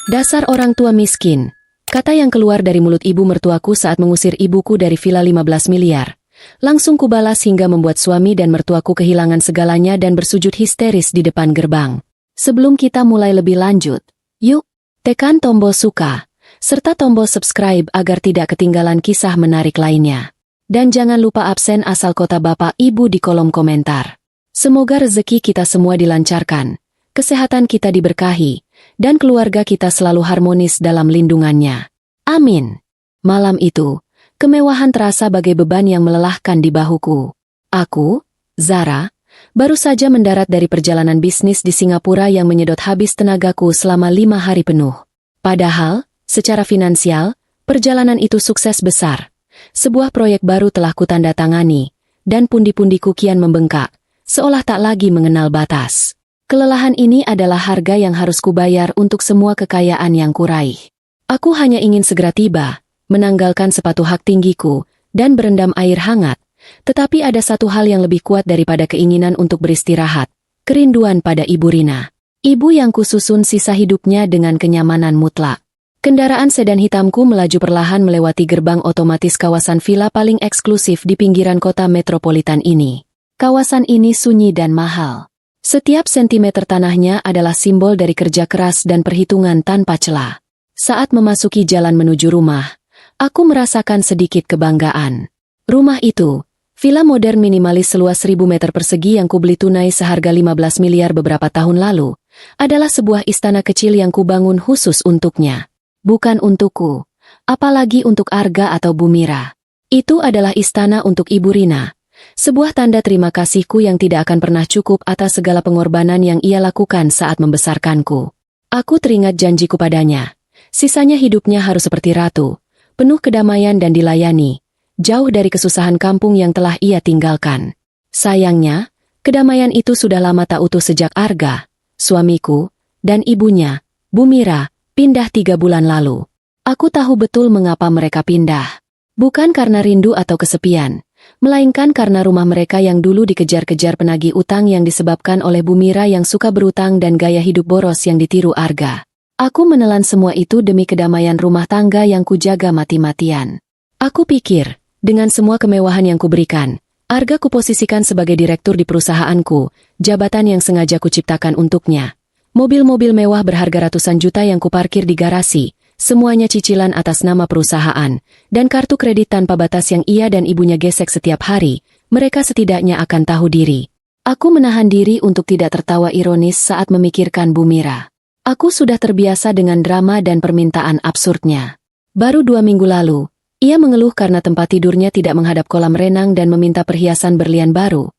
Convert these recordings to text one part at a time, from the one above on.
Dasar orang tua miskin. Kata yang keluar dari mulut ibu mertuaku saat mengusir ibuku dari villa 15 miliar. Langsung kubalas hingga membuat suami dan mertuaku kehilangan segalanya dan bersujud histeris di depan gerbang. Sebelum kita mulai lebih lanjut, yuk, tekan tombol suka, serta tombol subscribe agar tidak ketinggalan kisah menarik lainnya. Dan jangan lupa absen asal kota bapak ibu di kolom komentar. Semoga rezeki kita semua dilancarkan, kesehatan kita diberkahi, dan keluarga kita selalu harmonis dalam lindungannya. Amin. Malam itu, kemewahan terasa bagai beban yang melelahkan di bahuku. Aku, Zara, baru saja mendarat dari perjalanan bisnis di Singapura yang menyedot habis tenagaku selama 5 hari penuh. Padahal, secara finansial, perjalanan itu sukses besar. Sebuah proyek baru telah kutandatangani, dan pundi-pundiku kian membengkak, seolah tak lagi mengenal batas. Kelelahan ini adalah harga yang harus kubayar untuk semua kekayaan yang kuraih. Aku hanya ingin segera tiba, menanggalkan sepatu hak tinggiku, dan berendam air hangat. Tetapi ada satu hal yang lebih kuat daripada keinginan untuk beristirahat, kerinduan pada Ibu Rina. Ibu yang kususun sisa hidupnya dengan kenyamanan mutlak. Kendaraan sedan hitamku melaju perlahan melewati gerbang otomatis kawasan villa paling eksklusif di pinggiran kota metropolitan ini. Kawasan ini sunyi dan mahal. Setiap sentimeter tanahnya adalah simbol dari kerja keras dan perhitungan tanpa celah. Saat memasuki jalan menuju rumah, aku merasakan sedikit kebanggaan. Rumah itu, villa modern minimalis seluas 1000 meter persegi yang kubeli tunai seharga 15 miliar beberapa tahun lalu, adalah sebuah istana kecil yang kubangun khusus untuknya. Bukan untukku, apalagi untuk Arga atau Bumira. Itu adalah istana untuk Ibu Rina. Sebuah tanda terima kasihku yang tidak akan pernah cukup atas segala pengorbanan yang ia lakukan saat membesarkanku. Aku teringat janjiku padanya. Sisanya hidupnya harus seperti ratu, penuh kedamaian dan dilayani, jauh dari kesusahan kampung yang telah ia tinggalkan. Sayangnya, kedamaian itu sudah lama tak utuh sejak Arga, suamiku, dan ibunya, Bumira, pindah 3 bulan lalu. Aku tahu betul mengapa mereka pindah. Bukan karena rindu atau kesepian, melainkan karena rumah mereka yang dulu dikejar-kejar penagih utang yang disebabkan oleh Bumira yang suka berutang dan gaya hidup boros yang ditiru Arga. Aku menelan semua itu demi kedamaian rumah tangga yang kujaga mati-matian. Aku pikir, dengan semua kemewahan yang kuberikan, Arga kuposisikan sebagai direktur di perusahaanku, jabatan yang sengaja kuciptakan untuknya. Mobil-mobil mewah berharga ratusan juta yang kuparkir di garasi, semuanya cicilan atas nama perusahaan, dan kartu kredit tanpa batas yang ia dan ibunya gesek setiap hari, mereka setidaknya akan tahu diri. Aku menahan diri untuk tidak tertawa ironis saat memikirkan Bumira. Aku sudah terbiasa dengan drama dan permintaan absurdnya. Baru 2 minggu lalu, ia mengeluh karena tempat tidurnya tidak menghadap kolam renang dan meminta perhiasan berlian baru.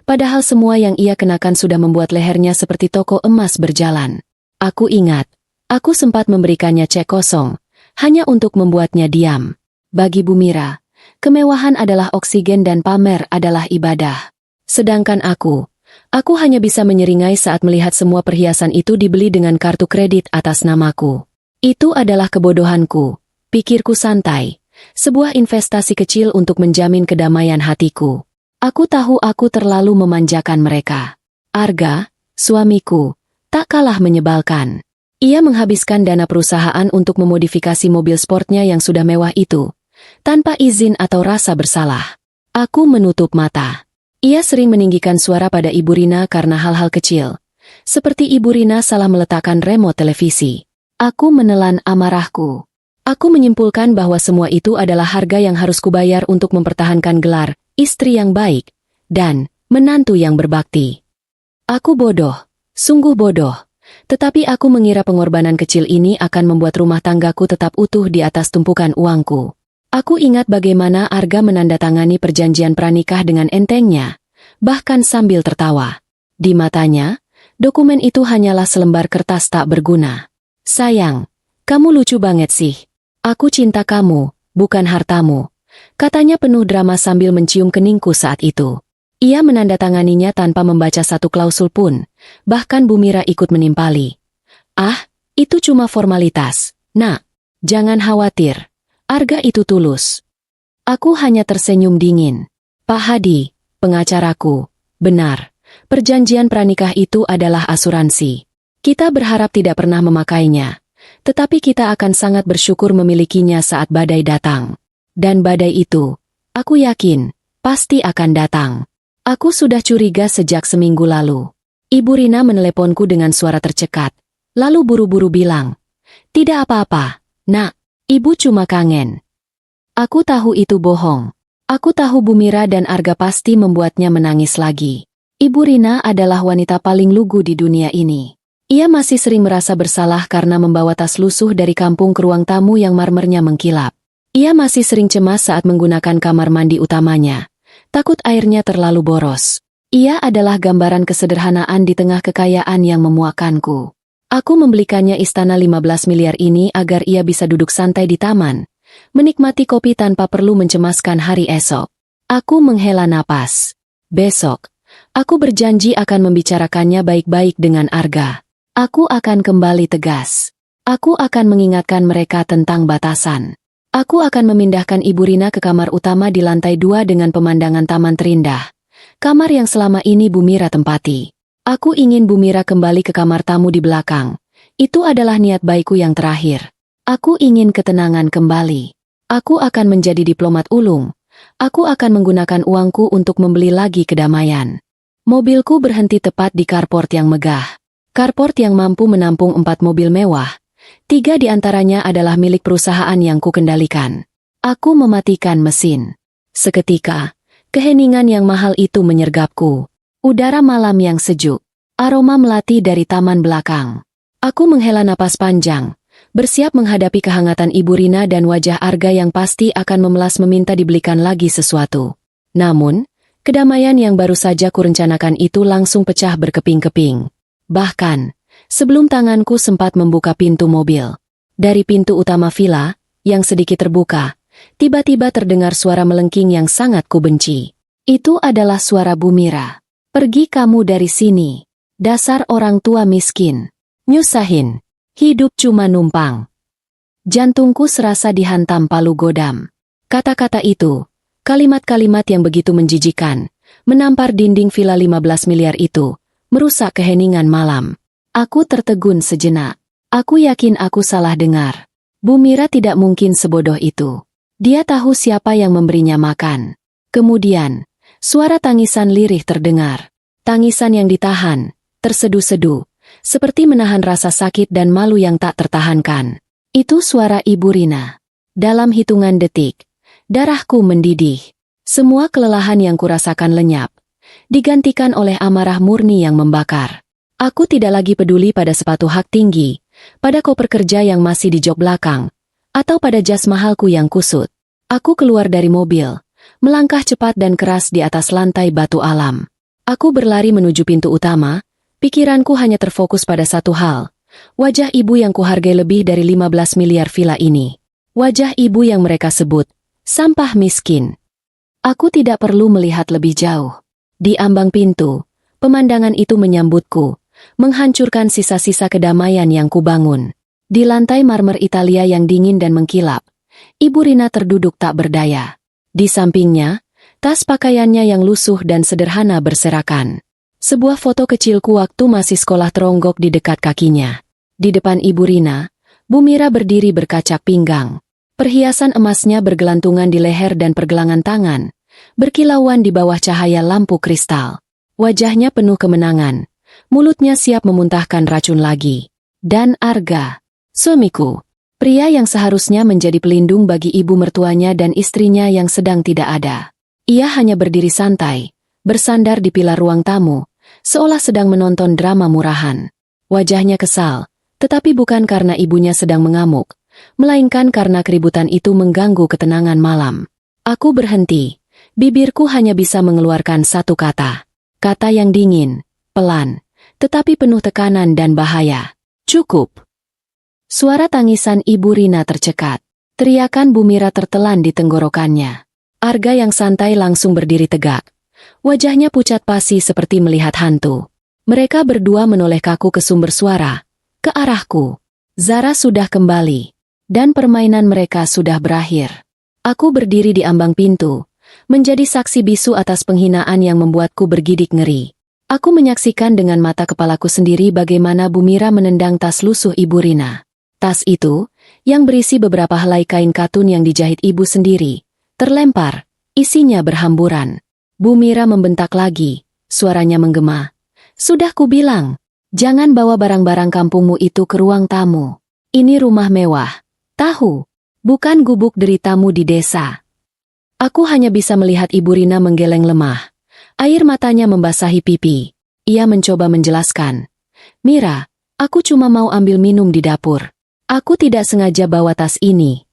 Padahal semua yang ia kenakan sudah membuat lehernya seperti toko emas berjalan. Aku ingat, aku sempat memberikannya cek kosong, hanya untuk membuatnya diam. Bagi Bumira, kemewahan adalah oksigen dan pamer adalah ibadah. Sedangkan aku hanya bisa menyeringai saat melihat semua perhiasan itu dibeli dengan kartu kredit atas namaku. Itu adalah kebodohanku, pikirku santai. Sebuah investasi kecil untuk menjamin kedamaian hatiku. Aku tahu aku terlalu memanjakan mereka. Arga, suamiku, tak kalah menyebalkan. Ia menghabiskan dana perusahaan untuk memodifikasi mobil sportnya yang sudah mewah itu, tanpa izin atau rasa bersalah. Aku menutup mata. Ia sering meninggikan suara pada Ibu Rina karena hal-hal kecil, seperti Ibu Rina salah meletakkan remote televisi. Aku menelan amarahku. Aku menyimpulkan bahwa semua itu adalah harga yang harus kubayar untuk mempertahankan gelar istri yang baik, dan menantu yang berbakti. Aku bodoh, sungguh bodoh, tetapi aku mengira pengorbanan kecil ini akan membuat rumah tanggaku tetap utuh di atas tumpukan uangku. Aku ingat bagaimana Arga menandatangani perjanjian pranikah dengan entengnya, bahkan sambil tertawa. Di matanya, dokumen itu hanyalah selembar kertas tak berguna. Sayang, kamu lucu banget sih. Aku cinta kamu, bukan hartamu. Katanya penuh drama sambil mencium keningku saat itu. Ia menandatanganinya tanpa membaca satu klausul pun, bahkan Bumira ikut menimpali. Ah, itu cuma formalitas. Nak, jangan khawatir. Arga itu tulus. Aku hanya tersenyum dingin. Pak Hadi, pengacaraku, benar. Perjanjian pranikah itu adalah asuransi. Kita berharap tidak pernah memakainya. tetapi kita akan sangat bersyukur memilikinya saat badai datang. Dan badai itu, aku yakin, pasti akan datang. Aku sudah curiga sejak seminggu lalu. Ibu Rina meneleponku dengan suara tercekat, lalu buru-buru bilang, "Tidak apa-apa, Nak, Ibu cuma kangen." Aku tahu itu bohong. Aku tahu Bu Mira dan Arga pasti membuatnya menangis lagi. Ibu Rina adalah wanita paling lugu di dunia ini. Ia masih sering merasa bersalah karena membawa tas lusuh dari kampung ke ruang tamu yang marmernya mengkilap. Ia masih sering cemas saat menggunakan kamar mandi utamanya. Takut airnya terlalu boros. Ia adalah gambaran kesederhanaan di tengah kekayaan yang memuakanku. Aku membelikannya istana 15 miliar ini agar ia bisa duduk santai di taman, menikmati kopi tanpa perlu mencemaskan hari esok. Aku menghela napas. Besok, aku berjanji akan membicarakannya baik-baik dengan Arga. Aku akan kembali tegas. Aku akan mengingatkan mereka tentang batasan. Aku akan memindahkan Ibu Rina ke kamar utama di lantai 2 dengan pemandangan taman terindah. Kamar yang selama ini Bu Mira tempati. Aku ingin Bu Mira kembali ke kamar tamu di belakang. Itu adalah niat baikku yang terakhir. Aku ingin ketenangan kembali. Aku akan menjadi diplomat ulung. Aku akan menggunakan uangku untuk membeli lagi kedamaian. Mobilku berhenti tepat di carport yang megah. Carport yang mampu menampung 4 mobil mewah. 3 di antaranya adalah milik perusahaan yang kukendalikan. Aku mematikan mesin. Seketika, keheningan yang mahal itu menyergapku. Udara malam yang sejuk. Aroma melati dari taman belakang. Aku menghela napas panjang, bersiap menghadapi kehangatan Ibu Rina dan wajah Arga yang pasti akan memelas meminta dibelikan lagi sesuatu. Namun, kedamaian yang baru saja kurencanakan itu langsung pecah berkeping-keping. Bahkan, sebelum tanganku sempat membuka pintu mobil. Dari pintu utama villa, yang sedikit terbuka, tiba-tiba terdengar suara melengking yang sangat kubenci. Itu adalah suara Bu Mira. "Pergi kamu dari sini. Dasar orang tua miskin. Nyusahin. Hidup cuma numpang." Jantungku serasa dihantam palu godam. Kata-kata itu, kalimat-kalimat yang begitu menjijikan, menampar dinding villa 15 miliar itu, merusak keheningan malam. Aku tertegun sejenak. Aku yakin aku salah dengar. Bu Mira tidak mungkin sebodoh itu. Dia tahu siapa yang memberinya makan. Kemudian, suara tangisan lirih terdengar. Tangisan yang ditahan, tersedu-sedu, seperti menahan rasa sakit dan malu yang tak tertahankan. Itu suara Ibu Rina. Dalam hitungan detik, darahku mendidih. Semua kelelahan yang kurasakan lenyap, digantikan oleh amarah murni yang membakar. Aku tidak lagi peduli pada sepatu hak tinggi, pada koper kerja yang masih di jok belakang, atau pada jas mahalku yang kusut. Aku keluar dari mobil, melangkah cepat dan keras di atas lantai batu alam. Aku berlari menuju pintu utama. Pikiranku hanya terfokus pada satu hal, wajah ibu yang kuhargai lebih dari 15 miliar villa ini. Wajah ibu yang mereka sebut, sampah miskin. Aku tidak perlu melihat lebih jauh. Di ambang pintu, pemandangan itu menyambutku, menghancurkan sisa-sisa kedamaian yang kubangun. Di lantai marmer Italia yang dingin dan mengkilap, Ibu Rina terduduk tak berdaya. Di sampingnya, tas pakaiannya yang lusuh dan sederhana berserakan. Sebuah foto kecilku waktu masih sekolah teronggok di dekat kakinya. Di depan Ibu Rina, Bu Mira berdiri berkacak pinggang. Perhiasan emasnya bergelantungan di leher dan pergelangan tangan, berkilauan di bawah cahaya lampu kristal. Wajahnya penuh kemenangan, mulutnya siap memuntahkan racun lagi. Dan Arga, suamiku, pria yang seharusnya menjadi pelindung bagi ibu mertuanya dan istrinya yang sedang tidak ada. Ia hanya berdiri santai, bersandar di pilar ruang tamu, seolah sedang menonton drama murahan. Wajahnya kesal, tetapi bukan karena ibunya sedang mengamuk, melainkan karena keributan itu mengganggu ketenangan malam. Aku berhenti, bibirku hanya bisa mengeluarkan satu kata. Kata yang dingin, pelan, tetapi penuh tekanan dan bahaya. Cukup. Suara tangisan Ibu Rina tercekat. Teriakan Bu Mira tertelan di tenggorokannya. Arga yang santai langsung berdiri tegak. Wajahnya pucat pasi seperti melihat hantu. Mereka berdua menoleh kaku ke sumber suara, ke arahku. Zara sudah kembali, dan permainan mereka sudah berakhir. Aku berdiri di ambang pintu, menjadi saksi bisu atas penghinaan yang membuatku bergidik ngeri. Aku menyaksikan dengan mata kepalaku sendiri bagaimana Bu Mira menendang tas lusuh Ibu Rina. Tas itu, yang berisi beberapa helai kain katun yang dijahit ibu sendiri, terlempar, isinya berhamburan. Bu Mira membentak lagi, suaranya menggema. Sudah kubilang, jangan bawa barang-barang kampungmu itu ke ruang tamu. Ini rumah mewah, tahu, bukan gubuk deritamu di desa. Aku hanya bisa melihat Ibu Rina menggeleng lemah. Air matanya membasahi pipi. Ia mencoba menjelaskan. Mira, aku cuma mau ambil minum di dapur. Aku tidak sengaja bawa tas ini.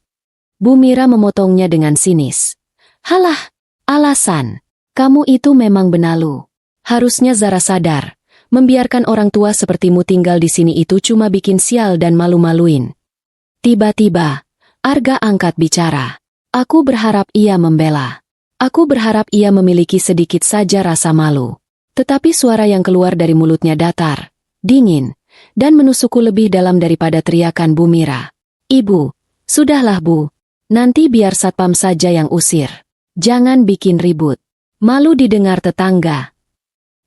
Bu Mira memotongnya dengan sinis. Halah, alasan. Kamu itu memang benalu. Harusnya Zara sadar. Membiarkan orang tua sepertimu tinggal di sini itu cuma bikin sial dan malu-maluin. Tiba-tiba, Arga angkat bicara. Aku berharap ia membela. Aku berharap ia memiliki sedikit saja rasa malu. Tetapi suara yang keluar dari mulutnya datar, dingin, dan menusukku lebih dalam daripada teriakan Bu Mira. Ibu, sudahlah Bu. Nanti biar satpam saja yang usir. Jangan bikin ribut. Malu didengar tetangga.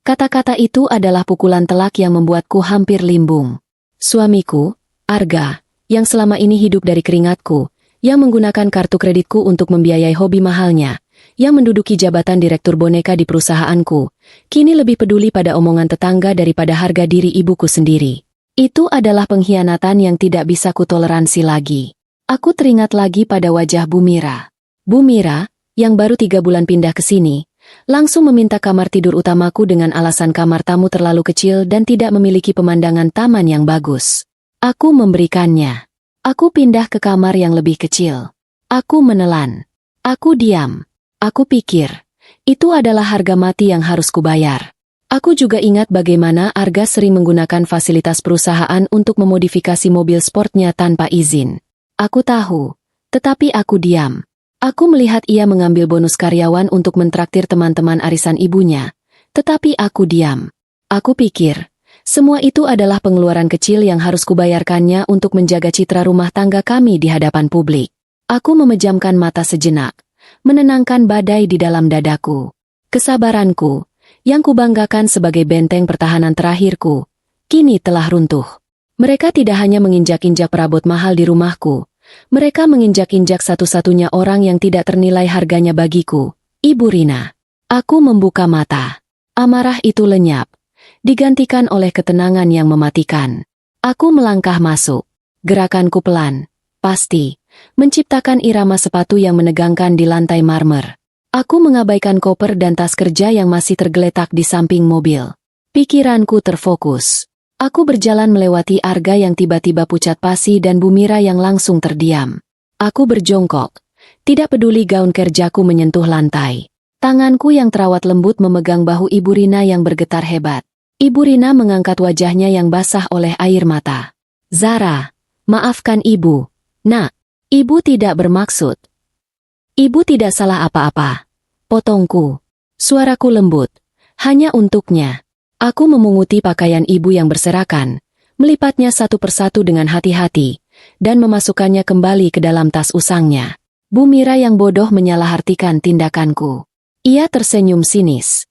Kata-kata itu adalah pukulan telak yang membuatku hampir limbung. Suamiku, Arga, yang selama ini hidup dari keringatku, yang menggunakan kartu kreditku untuk membiayai hobi mahalnya, yang menduduki jabatan direktur boneka di perusahaanku, kini lebih peduli pada omongan tetangga daripada harga diri ibuku sendiri. Itu adalah pengkhianatan yang tidak bisa kutoleransi lagi. Aku teringat lagi pada wajah Bu Mira. Bu Mira, yang baru 3 bulan pindah ke sini, langsung meminta kamar tidur utamaku dengan alasan kamar tamu terlalu kecil dan tidak memiliki pemandangan taman yang bagus. Aku memberikannya. Aku pindah ke kamar yang lebih kecil. Aku menelan. Aku diam. Aku pikir, itu adalah harga mati yang harus kubayar. Aku juga ingat bagaimana Arga sering menggunakan fasilitas perusahaan untuk memodifikasi mobil sportnya tanpa izin. Aku tahu, tetapi aku diam. Aku melihat ia mengambil bonus karyawan untuk mentraktir teman-teman arisan ibunya, tetapi aku diam. Aku pikir, semua itu adalah pengeluaran kecil yang harus kubayarkannya untuk menjaga citra rumah tangga kami di hadapan publik. Aku memejamkan mata sejenak, menenangkan badai di dalam dadaku. Kesabaranku, yang kubanggakan sebagai benteng pertahanan terakhirku, kini telah runtuh. Mereka tidak hanya menginjak-injak perabot mahal di rumahku, mereka menginjak-injak satu-satunya orang yang tidak ternilai harganya bagiku, Ibu Rina. Aku membuka mata. Amarah itu lenyap, digantikan oleh ketenangan yang mematikan. Aku melangkah masuk. Gerakanku pelan, pasti, menciptakan irama sepatu yang menegangkan di lantai marmer. Aku mengabaikan koper dan tas kerja yang masih tergeletak di samping mobil. Pikiranku terfokus. Aku berjalan melewati Arga yang tiba-tiba pucat pasi dan Bu Mira yang langsung terdiam. Aku berjongkok. Tidak peduli gaun kerjaku menyentuh lantai. Tanganku yang terawat lembut memegang bahu Ibu Rina yang bergetar hebat. Ibu Rina mengangkat wajahnya yang basah oleh air mata. Zara, maafkan Ibu. Nak, Ibu tidak bermaksud. Ibu tidak salah apa-apa. Potongku. Suaraku lembut. Hanya untuknya. Aku memunguti pakaian ibu yang berserakan, melipatnya satu persatu dengan hati-hati, dan memasukkannya kembali ke dalam tas usangnya. Bu Mira yang bodoh menyalahartikan tindakanku. Ia tersenyum sinis.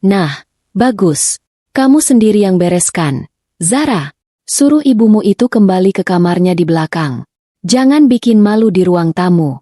Nah, bagus. Kamu sendiri yang bereskan. Zara, suruh ibumu itu kembali ke kamarnya di belakang. Jangan bikin malu di ruang tamu.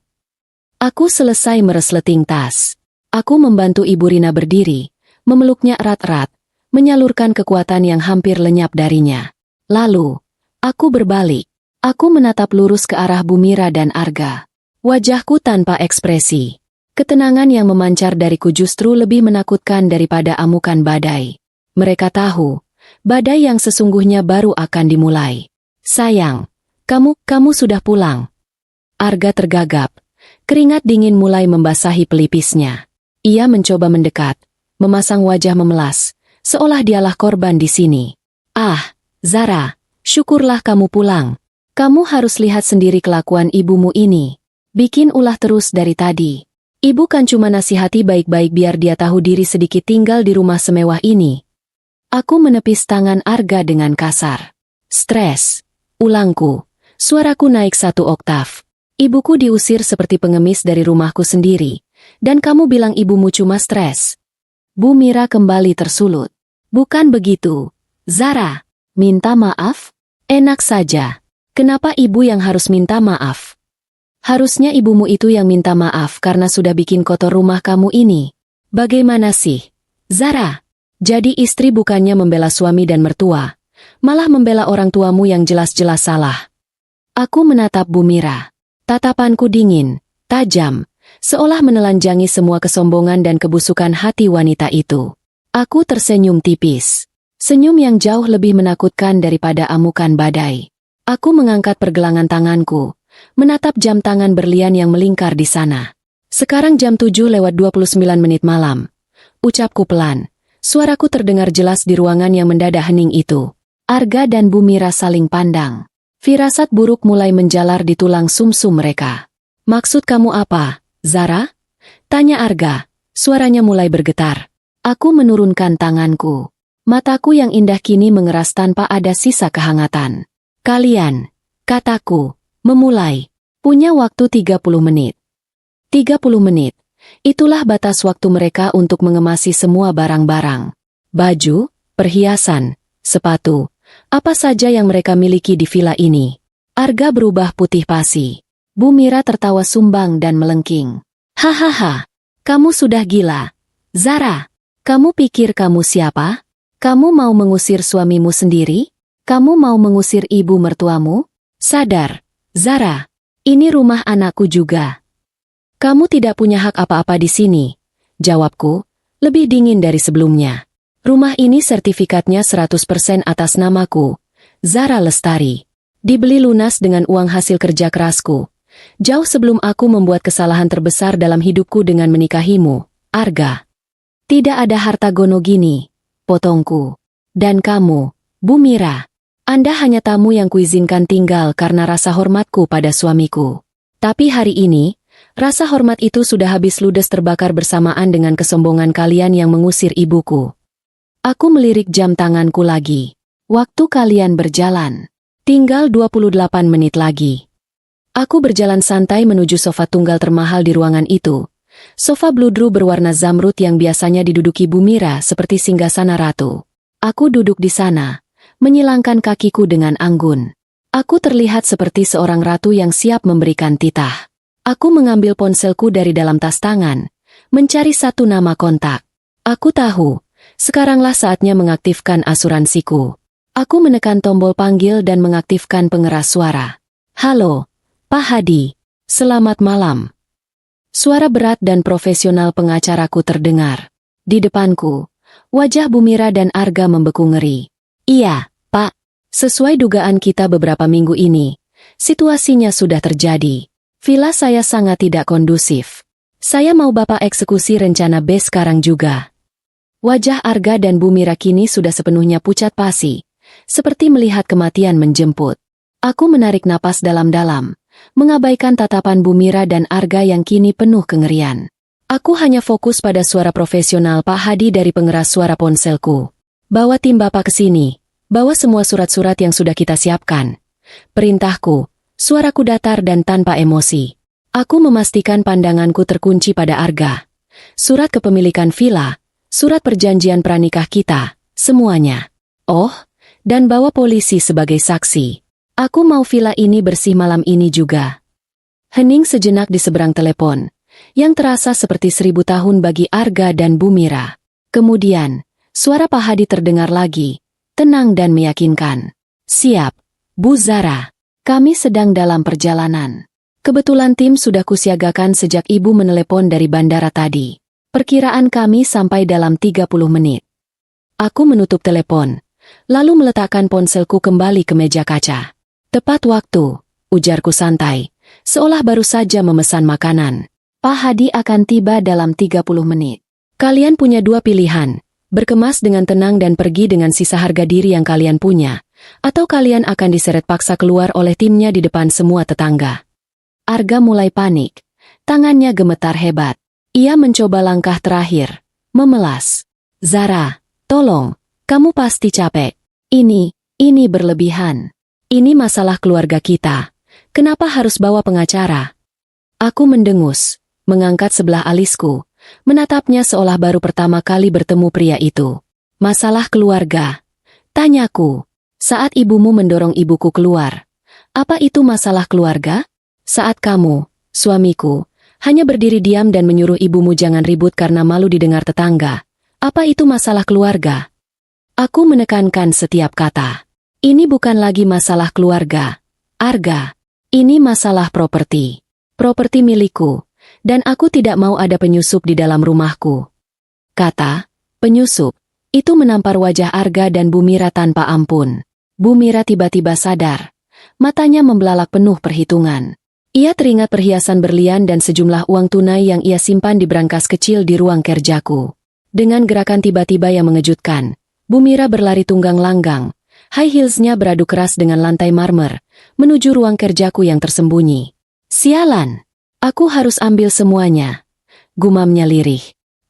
Aku selesai meresleting tas. Aku membantu Ibu Rina berdiri, memeluknya erat-erat, menyalurkan kekuatan yang hampir lenyap darinya. Lalu, aku berbalik. Aku menatap lurus ke arah Bu Mira dan Arga. Wajahku tanpa ekspresi. Ketenangan yang memancar dariku justru lebih menakutkan daripada amukan badai. Mereka tahu, badai yang sesungguhnya baru akan dimulai. Sayang, kamu sudah pulang. Arga tergagap. Keringat dingin mulai membasahi pelipisnya. Ia mencoba mendekat, memasang wajah memelas, seolah dialah korban di sini. Ah, Zara, syukurlah kamu pulang. Kamu harus lihat sendiri kelakuan ibumu ini. Bikin ulah terus dari tadi. Ibu kan cuma nasihati baik-baik biar dia tahu diri sedikit tinggal di rumah semewah ini. Aku menepis tangan Arga dengan kasar. Stres. Ulangku. Suaraku naik 1 oktav. Ibuku diusir seperti pengemis dari rumahku sendiri. Dan kamu bilang ibumu cuma stres. Bu Mira kembali tersulut. Bukan begitu. Zara, minta maaf? Enak saja. Kenapa ibu yang harus minta maaf? Harusnya ibumu itu yang minta maaf karena sudah bikin kotor rumah kamu ini. Bagaimana sih, Zara? Jadi istri bukannya membela suami dan mertua, malah membela orang tuamu yang jelas-jelas salah. Aku menatap Bu Mira. Tatapanku dingin, tajam, seolah menelanjangi semua kesombongan dan kebusukan hati wanita itu. Aku tersenyum tipis. Senyum yang jauh lebih menakutkan daripada amukan badai. Aku mengangkat pergelangan tanganku, menatap jam tangan berlian yang melingkar di sana. Sekarang jam 7:29 malam. Ucapku pelan. Suaraku terdengar jelas di ruangan yang mendadak hening itu. Arga dan Bu Mira saling pandang. Firasat buruk mulai menjalar di tulang sumsum mereka. Maksud kamu apa, Zara? Tanya Arga. Suaranya mulai bergetar. Aku menurunkan tanganku. Mataku yang indah kini mengeras tanpa ada sisa kehangatan. Kalian, kataku, memulai. Punya waktu 30 menit. 30 menit. Itulah batas waktu mereka untuk mengemasi semua barang-barang. Baju, perhiasan, sepatu, apa saja yang mereka miliki di villa ini. Arga berubah putih pasi. Bu Mira tertawa sumbang dan melengking. Hahaha, kamu sudah gila. Zara, kamu pikir kamu siapa? Kamu mau mengusir suamimu sendiri? Kamu mau mengusir ibu mertuamu? Sadar, Zara, ini rumah anakku juga. Kamu tidak punya hak apa-apa di sini. Jawabku, lebih dingin dari sebelumnya. Rumah ini sertifikatnya 100% atas namaku, Zara Lestari. Dibeli lunas dengan uang hasil kerja kerasku. Jauh sebelum aku membuat kesalahan terbesar dalam hidupku dengan menikahimu, Arga. Tidak ada harta gono gini. Potongku. Dan kamu, Bu Mira, Anda hanya tamu yang kuizinkan tinggal karena rasa hormatku pada suamiku. Tapi hari ini, rasa hormat itu sudah habis ludes terbakar bersamaan dengan kesombongan kalian yang mengusir ibuku. Aku melirik jam tanganku lagi. Waktu kalian berjalan. Tinggal 28 menit lagi. Aku berjalan santai menuju sofa tunggal termahal di ruangan itu. Sofa bludru berwarna zamrud yang biasanya diduduki Bu Mira seperti singgasana ratu. Aku duduk di sana, menyilangkan kakiku dengan anggun. Aku terlihat seperti seorang ratu yang siap memberikan titah. Aku mengambil ponselku dari dalam tas tangan, mencari satu nama kontak. Aku tahu, sekaranglah saatnya mengaktifkan asuransiku. Aku menekan tombol panggil dan mengaktifkan pengeras suara. Halo, Pak Hadi, selamat malam. Suara berat dan profesional pengacaraku terdengar. Di depanku, wajah Bu Mira dan Arga membeku ngeri. Iya, Pak. Sesuai dugaan kita beberapa minggu ini, situasinya sudah terjadi. Villa saya sangat tidak kondusif. Saya mau Bapak eksekusi rencana B sekarang juga. Wajah Arga dan Bu Mira kini sudah sepenuhnya pucat pasi, seperti melihat kematian menjemput. Aku menarik napas dalam-dalam, mengabaikan tatapan Bu Mira dan Arga yang kini penuh kengerian. Aku hanya fokus pada suara profesional Pak Hadi dari pengeras suara ponselku. Bawa tim Bapak ke sini. Bawa semua surat-surat yang sudah kita siapkan. Perintahku, suaraku datar dan tanpa emosi. Aku memastikan pandanganku terkunci pada Arga. Surat kepemilikan villa, surat perjanjian pranikah kita, semuanya. Oh, dan bawa polisi sebagai saksi. Aku mau villa ini bersih malam ini juga. Hening sejenak di seberang telepon, yang terasa seperti 1000 tahun bagi Arga dan Bu Mira. Kemudian, suara Pak Hadi terdengar lagi, tenang dan meyakinkan. Siap, Bu Zara. Kami sedang dalam perjalanan. Kebetulan tim sudah kusiagakan sejak ibu menelepon dari bandara tadi. Perkiraan kami sampai dalam 30 menit. Aku menutup telepon, lalu meletakkan ponselku kembali ke meja kaca. Tepat waktu, ujarku santai, seolah baru saja memesan makanan. Pak Hadi akan tiba dalam 30 menit. Kalian punya dua pilihan, berkemas dengan tenang dan pergi dengan sisa harga diri yang kalian punya, atau kalian akan diseret paksa keluar oleh timnya di depan semua tetangga. Arga mulai panik, tangannya gemetar hebat. Ia mencoba langkah terakhir, memelas. Zara, tolong, kamu pasti capek. Ini berlebihan. Ini masalah keluarga kita. Kenapa harus bawa pengacara? Aku mendengus, mengangkat sebelah alisku, menatapnya seolah baru pertama kali bertemu pria itu. Masalah keluarga? Tanyaku. Saat ibumu mendorong ibuku keluar, Apa itu masalah keluarga? Saat kamu, suamiku, hanya berdiri diam dan menyuruh ibumu jangan ribut karena malu didengar tetangga. Apa itu masalah keluarga? Aku menekankan setiap kata. Ini bukan lagi masalah keluarga, Arga. Ini masalah properti. Properti milikku. Dan aku tidak mau ada penyusup di dalam rumahku. Kata, penyusup, itu menampar wajah Arga dan Bu Mira tanpa ampun. Bu Mira tiba-tiba sadar. Matanya membelalak penuh perhitungan. Ia teringat perhiasan berlian dan sejumlah uang tunai yang ia simpan di brankas kecil di ruang kerjaku. Dengan gerakan tiba-tiba yang mengejutkan, Bu Mira berlari tunggang langgang. High heelsnya beradu keras dengan lantai marmer, menuju ruang kerjaku yang tersembunyi. Sialan! Aku harus ambil semuanya. Gumamnya lirih.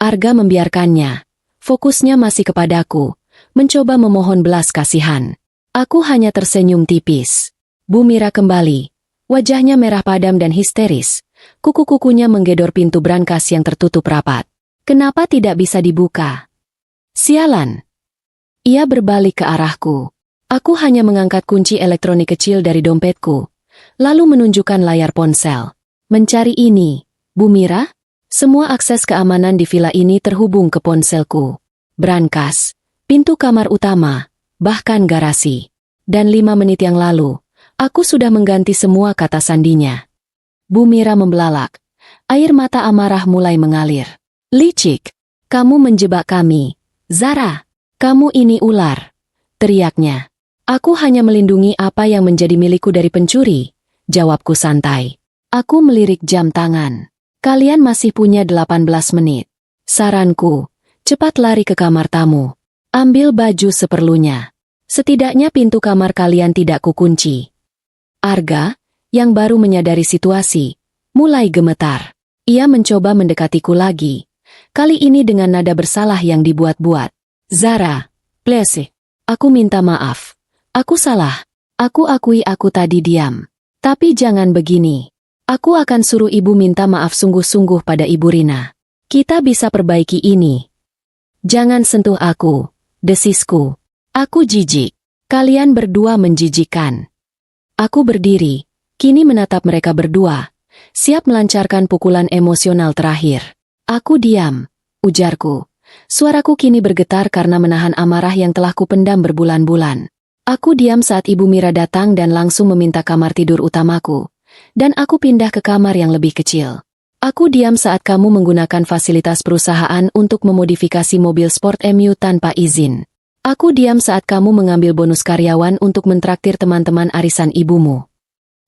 Arga membiarkannya. Fokusnya masih kepadaku, mencoba memohon belas kasihan. Aku hanya tersenyum tipis. Bu Mira kembali. Wajahnya merah padam dan histeris. Kuku-kukunya menggedor pintu brankas yang tertutup rapat. Kenapa tidak bisa dibuka? Sialan! Ia berbalik ke arahku. Aku hanya mengangkat kunci elektronik kecil dari dompetku, lalu menunjukkan layar ponsel. Mencari ini, Bu Mira? Semua akses keamanan di villa ini terhubung ke ponselku. Brankas, pintu kamar utama, bahkan garasi. Dan 5 menit yang lalu, aku sudah mengganti semua kata sandinya. Bu Mira membelalak. Air mata amarah mulai mengalir. Licik, kamu menjebak kami. Zara, kamu ini ular. Teriaknya. Aku hanya melindungi apa yang menjadi milikku dari pencuri. Jawabku santai. Aku melirik jam tangan. Kalian masih punya 18 menit. Saranku, cepat lari ke kamar tamu. Ambil baju seperlunya. Setidaknya pintu kamar kalian tidak kukunci. Arga, yang baru menyadari situasi, mulai gemetar. Ia mencoba mendekatiku lagi. Kali ini dengan nada bersalah yang dibuat-buat. Zara, please. Aku minta maaf. Aku salah. Aku akui aku tadi diam. Tapi jangan begini. Aku akan suruh ibu minta maaf sungguh-sungguh pada Ibu Rina. Kita bisa perbaiki ini. Jangan sentuh aku, desisku. Aku jijik. Kalian berdua menjijikkan. Aku berdiri, kini menatap mereka berdua, siap melancarkan pukulan emosional terakhir. Aku diam, ujarku. Suaraku kini bergetar karena menahan amarah yang telah kupendam berbulan-bulan. Aku diam saat Ibu Mira datang dan langsung meminta kamar tidur utamaku. Dan aku pindah ke kamar yang lebih kecil. Aku diam saat kamu menggunakan fasilitas perusahaan untuk memodifikasi mobil sport MU tanpa izin. Aku diam saat kamu mengambil bonus karyawan untuk mentraktir teman-teman arisan ibumu.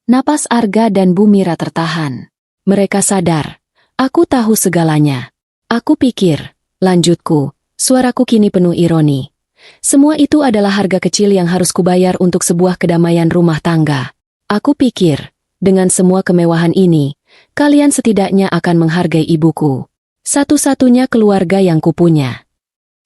Napas Arga dan Bu Mira tertahan. Mereka sadar. Aku tahu segalanya. Aku pikir, lanjutku, suaraku kini penuh ironi. Semua itu adalah harga kecil yang harus kubayar untuk sebuah kedamaian rumah tangga. Aku pikir, dengan semua kemewahan ini, kalian setidaknya akan menghargai ibuku. Satu-satunya keluarga yang kupunya.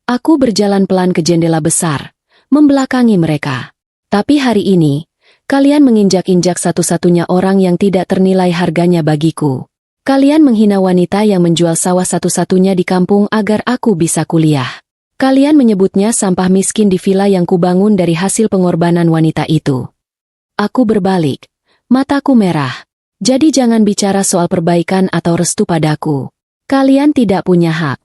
Aku berjalan pelan ke jendela besar, membelakangi mereka. Tapi hari ini, kalian menginjak-injak satu-satunya orang yang tidak ternilai harganya bagiku. Kalian menghina wanita yang menjual sawah satu-satunya di kampung agar aku bisa kuliah. Kalian menyebutnya sampah miskin di villa yang kubangun dari hasil pengorbanan wanita itu. Aku berbalik. Mataku merah. Jadi jangan bicara soal perbaikan atau restu padaku. Kalian tidak punya hak.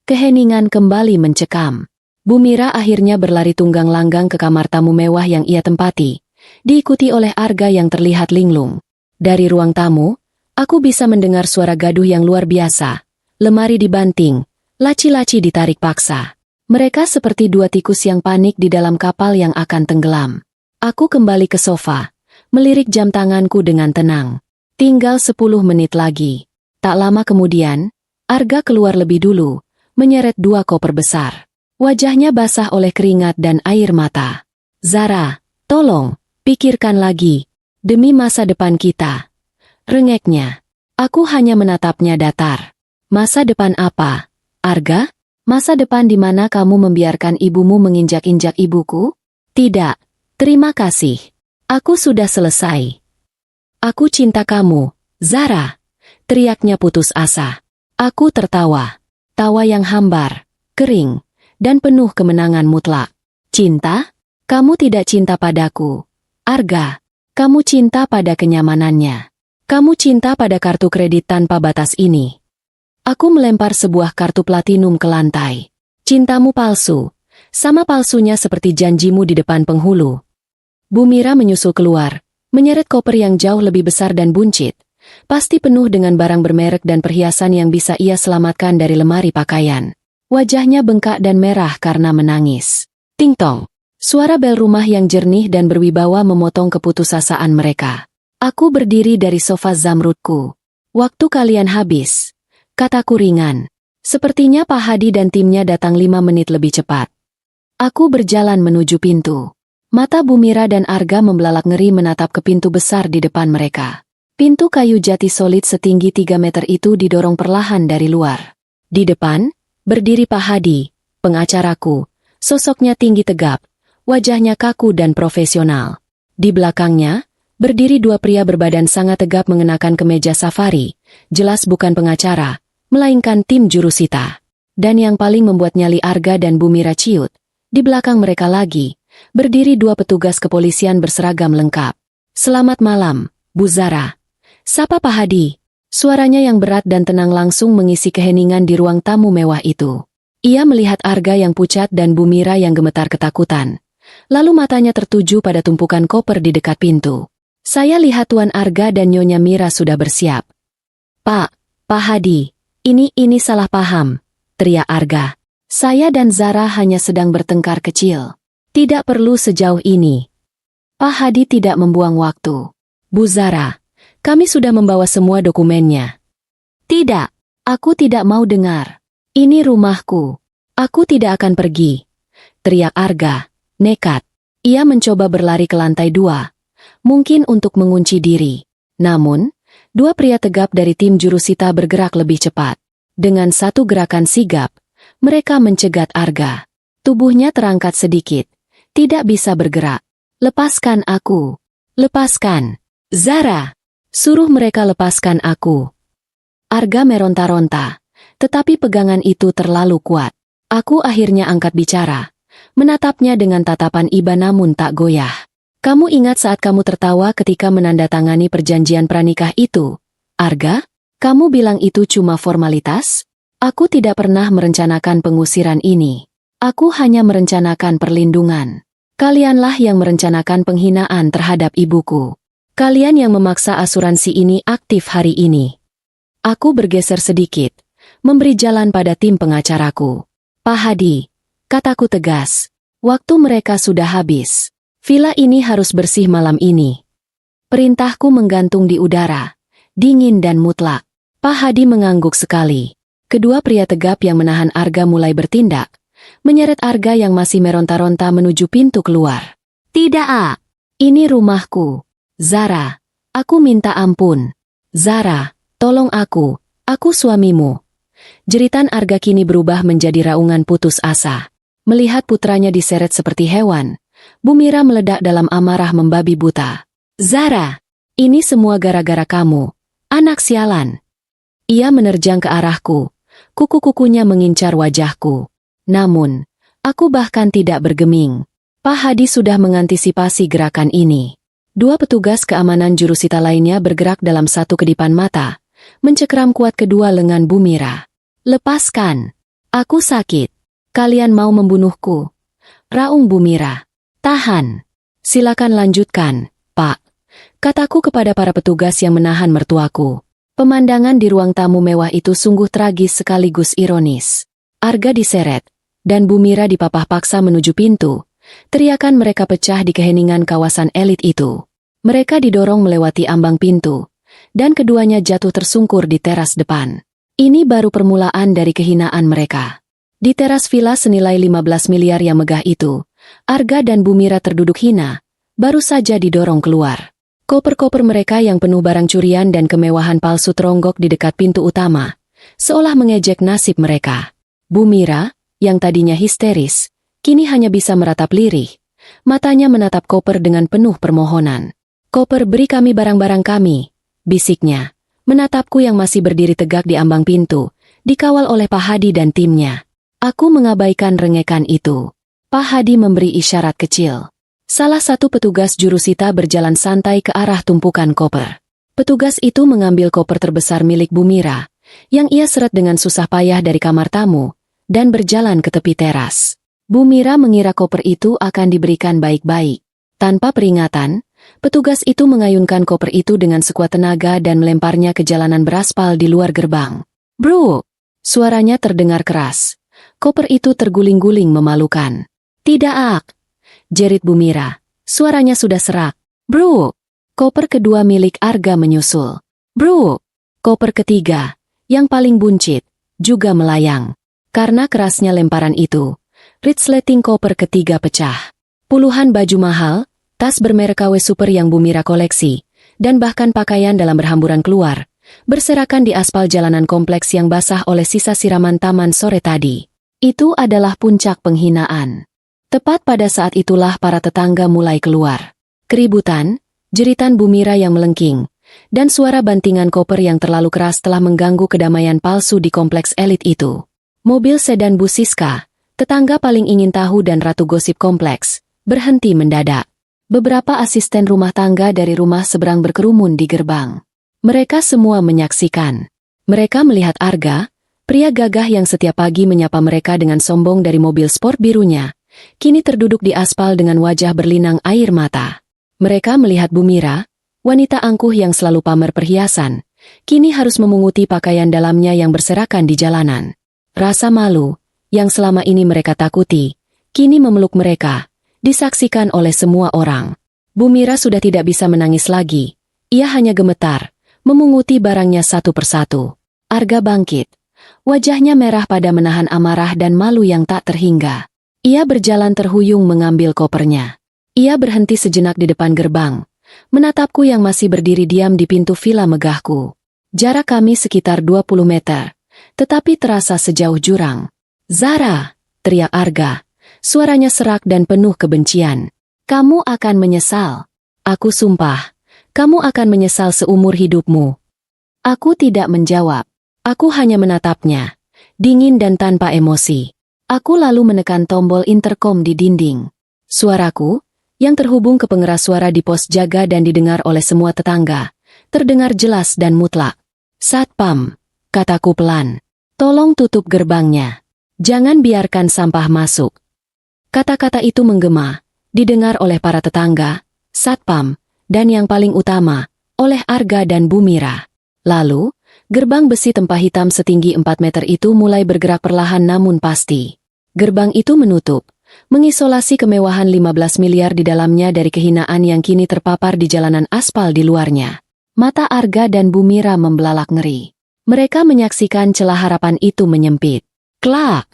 Keheningan kembali mencekam. Bu Mira akhirnya berlari tunggang langgang ke kamar tamu mewah yang ia tempati, diikuti oleh Arga yang terlihat linglung. Dari ruang tamu, aku bisa mendengar suara gaduh yang luar biasa. Lemari dibanting, laci-laci ditarik paksa. Mereka seperti dua tikus yang panik di dalam kapal yang akan tenggelam. Aku kembali ke sofa. Melirik jam tanganku dengan tenang. Tinggal 10 menit lagi. Tak lama kemudian, Arga keluar lebih dulu, menyeret 2 koper besar. Wajahnya basah oleh keringat dan air mata. Zara, tolong, pikirkan lagi. Demi masa depan kita. Rengeknya. Aku hanya menatapnya datar. Masa depan apa, Arga? Masa depan di mana kamu membiarkan ibumu menginjak-injak ibuku? Tidak, terima kasih. Aku sudah selesai. Aku cinta kamu, Zara. Teriaknya putus asa. Aku tertawa. Tawa yang hambar, kering, dan penuh kemenangan mutlak. Cinta? Kamu tidak cinta padaku, Arga. Kamu cinta pada kenyamanannya. Kamu cinta pada kartu kredit tanpa batas ini. Aku melempar sebuah kartu platinum ke lantai. Cintamu palsu. Sama palsunya seperti janjimu di depan penghulu. Bu Mira menyusul keluar, menyeret koper yang jauh lebih besar dan buncit. Pasti penuh dengan barang bermerek dan perhiasan yang bisa ia selamatkan dari lemari pakaian. Wajahnya bengkak dan merah karena menangis. Ting-tong. Suara bel rumah yang jernih dan berwibawa memotong keputusasaan mereka. Aku berdiri dari sofa zamrudku. Waktu kalian habis. Kataku ringan. Sepertinya Pak Hadi dan timnya datang 5 menit lebih cepat. Aku berjalan menuju pintu. Mata Bu Mira dan Arga membelalak ngeri menatap ke pintu besar di depan mereka. Pintu kayu jati solid setinggi 3 meter itu didorong perlahan dari luar. Di depan, berdiri Pak Hadi, pengacaraku. Sosoknya tinggi tegap. Wajahnya kaku dan profesional. Di belakangnya, berdiri 2 pria berbadan sangat tegap mengenakan kemeja safari. Jelas bukan pengacara, melainkan tim jurusita. Dan yang paling membuat nyali Arga dan Bu Mira ciut, di belakang mereka lagi, berdiri 2 petugas kepolisian berseragam lengkap. Selamat malam, Bu Zara. Sapa Pak Hadi. Suaranya yang berat dan tenang langsung mengisi keheningan di ruang tamu mewah itu. Ia melihat Arga yang pucat dan Bu Mira yang gemetar ketakutan. Lalu matanya tertuju pada tumpukan koper di dekat pintu. Saya lihat Tuan Arga dan Nyonya Mira sudah bersiap. Pak Hadi, ini salah paham, teriak Arga. Saya dan Zara hanya sedang bertengkar kecil. Tidak perlu sejauh ini. Pak Hadi tidak membuang waktu. Bu Zara, kami sudah membawa semua dokumennya. Tidak, aku tidak mau dengar. Ini rumahku. Aku tidak akan pergi. Teriak Arga. Nekat. Ia mencoba berlari ke lantai 2. Mungkin untuk mengunci diri. Namun, 2 pria tegap dari tim jurusita bergerak lebih cepat. Dengan satu gerakan sigap, mereka mencegat Arga. Tubuhnya terangkat sedikit. Tidak bisa bergerak. Lepaskan aku. Lepaskan. Zara. Suruh mereka lepaskan aku. Arga meronta-ronta. Tetapi pegangan itu terlalu kuat. Aku akhirnya angkat bicara. Menatapnya dengan tatapan iba namun tak goyah. Kamu ingat saat kamu tertawa ketika menandatangani perjanjian pranikah itu? Arga, kamu bilang itu cuma formalitas? Aku tidak pernah merencanakan pengusiran ini. Aku hanya merencanakan perlindungan. Kalianlah yang merencanakan penghinaan terhadap ibuku. Kalian yang memaksa asuransi ini aktif hari ini. Aku bergeser sedikit, memberi jalan pada tim pengacaraku. Pak Hadi, kataku tegas, waktu mereka sudah habis. Villa ini harus bersih malam ini. Perintahku menggantung di udara, dingin dan mutlak. Pak Hadi mengangguk sekali. Kedua pria tegap yang menahan Arga mulai bertindak, menyeret Arga yang masih meronta-ronta menuju pintu keluar. Tidak, ini rumahku. Zara, aku minta ampun. Zara, tolong aku suamimu. Jeritan Arga kini berubah menjadi raungan putus asa. Melihat putranya diseret seperti hewan, Bu Mira meledak dalam amarah membabi buta. Zara, ini semua gara-gara kamu, anak sialan. Ia menerjang ke arahku, kuku-kukunya mengincar wajahku. Namun, aku bahkan tidak bergeming. Pak Hadi sudah mengantisipasi gerakan ini. 2 petugas keamanan jurusita lainnya bergerak dalam satu kedipan mata, mencekram kuat kedua lengan Bu Mira. Lepaskan. Aku sakit. Kalian mau membunuhku. Raung Bu Mira. Tahan. Silakan lanjutkan, Pak. Kataku kepada para petugas yang menahan mertuaku. Pemandangan di ruang tamu mewah itu sungguh tragis sekaligus ironis. Arga diseret, dan Bu Mira dipapah paksa menuju pintu. Teriakan mereka pecah di keheningan kawasan elit itu. Mereka didorong melewati ambang pintu, dan keduanya jatuh tersungkur di teras depan. Ini baru permulaan dari kehinaan mereka. Di teras villa senilai 15 miliar yang megah itu, Arga dan Bu Mira terduduk hina, baru saja didorong keluar. Koper-koper mereka yang penuh barang curian dan kemewahan palsu teronggok di dekat pintu utama, seolah mengejek nasib mereka. Bu Mira, yang tadinya histeris, kini hanya bisa meratap lirih. Matanya menatap koper dengan penuh permohonan. Koper, beri kami barang-barang kami, bisiknya. Menatapku yang masih berdiri tegak di ambang pintu, dikawal oleh Pak Hadi dan timnya. Aku mengabaikan rengekan itu. Pak Hadi memberi isyarat kecil. Salah satu petugas jurusita berjalan santai ke arah tumpukan koper. Petugas itu mengambil koper terbesar milik Bu Mira, yang ia seret dengan susah payah dari kamar tamu, dan berjalan ke tepi teras. Bu Mira mengira koper itu akan diberikan baik-baik. Tanpa peringatan, petugas itu mengayunkan koper itu dengan sekuat tenaga dan melemparnya ke jalanan beraspal di luar gerbang. "Bro!" Suaranya terdengar keras. Koper itu terguling-guling memalukan. "Tidak!" jerit Bu Mira. Suaranya sudah serak. "Bro!" Koper kedua milik Arga menyusul. "Bro!" Koper ketiga, yang paling buncit, juga melayang. Karena kerasnya lemparan itu, resleting koper ketiga pecah. Puluhan baju mahal, tas bermerek KW Super yang Bu Mira koleksi, dan bahkan pakaian dalam berhamburan keluar, berserakan di aspal jalanan kompleks yang basah oleh sisa siraman taman sore tadi. Itu adalah puncak penghinaan. Tepat pada saat itulah para tetangga mulai keluar. Keributan, jeritan Bu Mira yang melengking, dan suara bantingan koper yang terlalu keras telah mengganggu kedamaian palsu di kompleks elit itu. Mobil sedan Bu Siska, tetangga paling ingin tahu dan ratu gosip kompleks, berhenti mendadak. Beberapa asisten rumah tangga dari rumah seberang berkerumun di gerbang. Mereka semua menyaksikan. Mereka melihat Arga, pria gagah yang setiap pagi menyapa mereka dengan sombong dari mobil sport birunya, kini terduduk di aspal dengan wajah berlinang air mata. Mereka melihat Bu Mira, wanita angkuh yang selalu pamer perhiasan, kini harus memunguti pakaian dalamnya yang berserakan di jalanan. Rasa malu, yang selama ini mereka takuti, kini memeluk mereka, disaksikan oleh semua orang. Bu Mira sudah tidak bisa menangis lagi, ia hanya gemetar, memunguti barangnya satu persatu. Arga bangkit, wajahnya merah pada menahan amarah dan malu yang tak terhingga. Ia berjalan terhuyung mengambil kopernya. Ia berhenti sejenak di depan gerbang, menatapku yang masih berdiri diam di pintu villa megahku. Jarak kami sekitar 20 meter, tetapi terasa sejauh jurang. "Zara!" teriak Arga, suaranya serak dan penuh kebencian. "Kamu akan menyesal. Aku sumpah, kamu akan menyesal seumur hidupmu." Aku tidak menjawab. Aku hanya menatapnya, dingin dan tanpa emosi. Aku lalu menekan tombol interkom di dinding. Suaraku, yang terhubung ke pengeras suara di pos jaga dan didengar oleh semua tetangga, terdengar jelas dan mutlak. "Satpam," kataku pelan, "tolong tutup gerbangnya. Jangan biarkan sampah masuk." Kata-kata itu menggema, didengar oleh para tetangga, satpam, dan yang paling utama, oleh Arga dan Bu Mira. Lalu, gerbang besi tempah hitam setinggi 4 meter itu mulai bergerak perlahan namun pasti. Gerbang itu menutup, mengisolasi kemewahan 15 miliar di dalamnya dari kehinaan yang kini terpapar di jalanan aspal di luarnya. Mata Arga dan Bu Mira membelalak ngeri. Mereka menyaksikan celah harapan itu menyempit. Klak!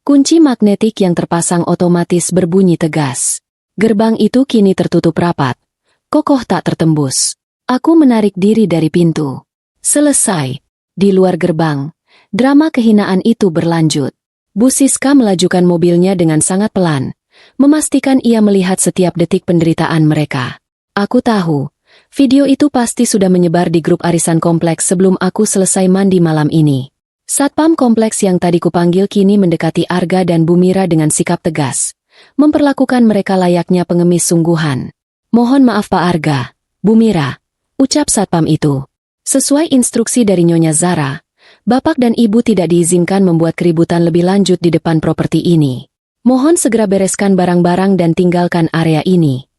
Kunci magnetik yang terpasang otomatis berbunyi tegas. Gerbang itu kini tertutup rapat. Kokoh tak tertembus. Aku menarik diri dari pintu. Selesai. Di luar gerbang, drama kehinaan itu berlanjut. Bu Siska melajukan mobilnya dengan sangat pelan, memastikan ia melihat setiap detik penderitaan mereka. Aku tahu, video itu pasti sudah menyebar di grup arisan kompleks sebelum aku selesai mandi malam ini. Satpam kompleks yang tadi kupanggil kini mendekati Arga dan Bu Mira dengan sikap tegas, memperlakukan mereka layaknya pengemis sungguhan. "Mohon maaf Pak Arga, Bu Mira," ucap satpam itu. "Sesuai instruksi dari Nyonya Zara, Bapak dan Ibu tidak diizinkan membuat keributan lebih lanjut di depan properti ini. Mohon segera bereskan barang-barang dan tinggalkan area ini."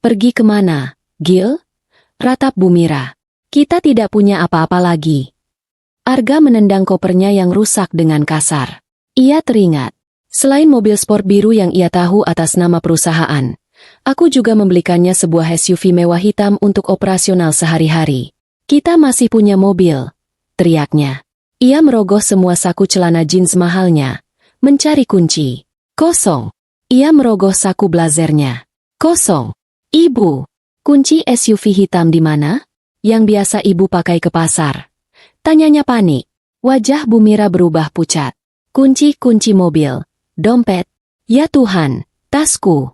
"Pergi kemana, Gil?" ratap Bu Mira. "Kita tidak punya apa-apa lagi." Arga menendang kopernya yang rusak dengan kasar. Ia teringat, selain mobil sport biru yang ia tahu atas nama perusahaan, aku juga membelikannya sebuah SUV mewah hitam untuk operasional sehari-hari. "Kita masih punya mobil," teriaknya. Ia merogoh semua saku celana jeans mahalnya, mencari kunci. Kosong. Ia merogoh saku blazernya. Kosong. "Ibu, kunci SUV hitam di mana? Yang biasa ibu pakai ke pasar?" tanyanya panik. Wajah Bu Mira berubah pucat. Kunci mobil, dompet. Ya Tuhan, tasku."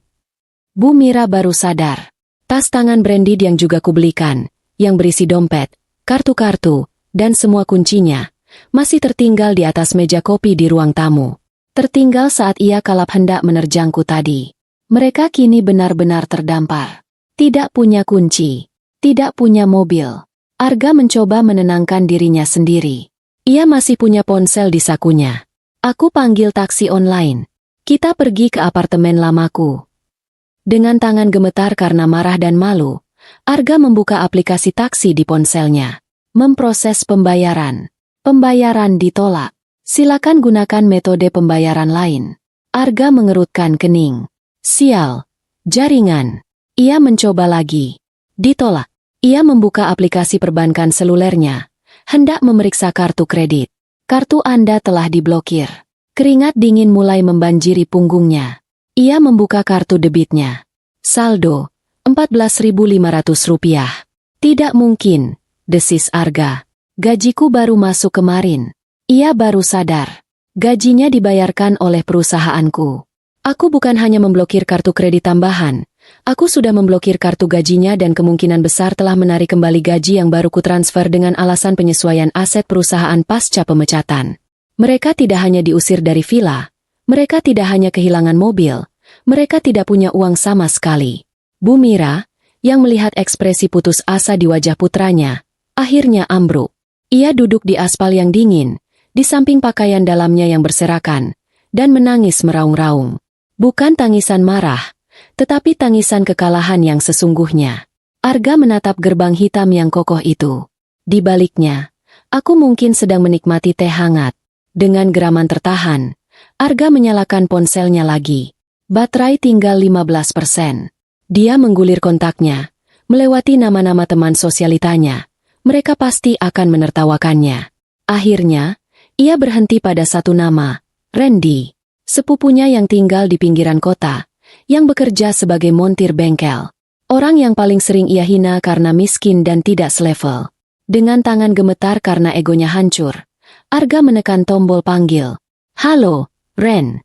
Bu Mira baru sadar. Tas tangan branded yang juga kubelikan, yang berisi dompet, kartu-kartu, dan semua kuncinya, masih tertinggal di atas meja kopi di ruang tamu. Tertinggal saat ia kalap hendak menerjangku tadi. Mereka kini benar-benar terdampar. Tidak punya kunci, tidak punya mobil. Arga mencoba menenangkan dirinya sendiri. Ia masih punya ponsel di sakunya. Aku panggil taksi online. Kita pergi ke apartemen lamaku. Dengan tangan gemetar karena marah dan malu, Arga membuka aplikasi taksi di ponselnya. Memproses pembayaran. Pembayaran ditolak. Silakan gunakan metode pembayaran lain. Arga mengerutkan kening. Sial. Jaringan. Ia mencoba lagi. Ditolak. Ia membuka aplikasi perbankan selulernya. Hendak memeriksa kartu kredit. Kartu Anda telah diblokir. Keringat dingin mulai membanjiri punggungnya. Ia membuka kartu debitnya. Saldo, Rp14.500. Tidak mungkin, desis Arga. Gajiku baru masuk kemarin. Ia baru sadar. Gajinya dibayarkan oleh perusahaanku. Aku bukan hanya memblokir kartu kredit tambahan. Aku sudah memblokir kartu gajinya dan kemungkinan besar telah menarik kembali gaji yang baru kutransfer dengan alasan penyesuaian aset perusahaan pasca pemecatan. Mereka tidak hanya diusir dari villa. Mereka tidak hanya kehilangan mobil. Mereka tidak punya uang sama sekali. Bu Mira, yang melihat ekspresi putus asa di wajah putranya, akhirnya ambruk. Ia duduk di aspal yang dingin, di samping pakaian dalamnya yang berserakan, dan menangis meraung-raung. Bukan tangisan marah, tetapi tangisan kekalahan yang sesungguhnya. Arga menatap gerbang hitam yang kokoh itu. Di baliknya, aku mungkin sedang menikmati teh hangat. Dengan geraman tertahan, Arga menyalakan ponselnya lagi. Baterai tinggal 15%. Dia menggulir kontaknya, melewati nama-nama teman sosialitanya. Mereka pasti akan menertawakannya. Akhirnya, ia berhenti pada satu nama, Randy, sepupunya yang tinggal di pinggiran kota, yang bekerja sebagai montir bengkel. Orang yang paling sering ia hina karena miskin dan tidak selevel. Dengan tangan gemetar karena egonya hancur, Arga menekan tombol panggil. Halo, Ren.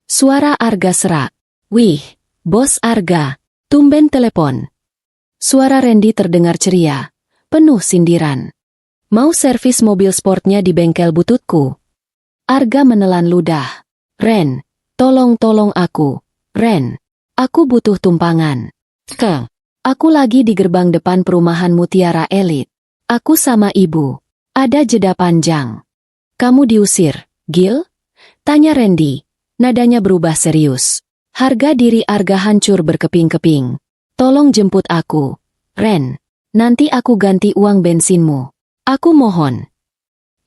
Suara Arga serak. Wih, bos Arga, tumben telepon. Suara Randy terdengar ceria, penuh sindiran. Mau servis mobil sportnya di bengkel bututku? Arga menelan ludah. Ren, tolong aku. Ren, aku butuh tumpangan. Aku lagi di gerbang depan perumahan Mutiara Elit. Aku sama ibu. Ada jeda panjang. Kamu diusir, Gil? Tanya Randy. Nadanya berubah serius. Harga diri Arga hancur berkeping-keping. Tolong jemput aku. Ren, nanti aku ganti uang bensinmu. Aku mohon.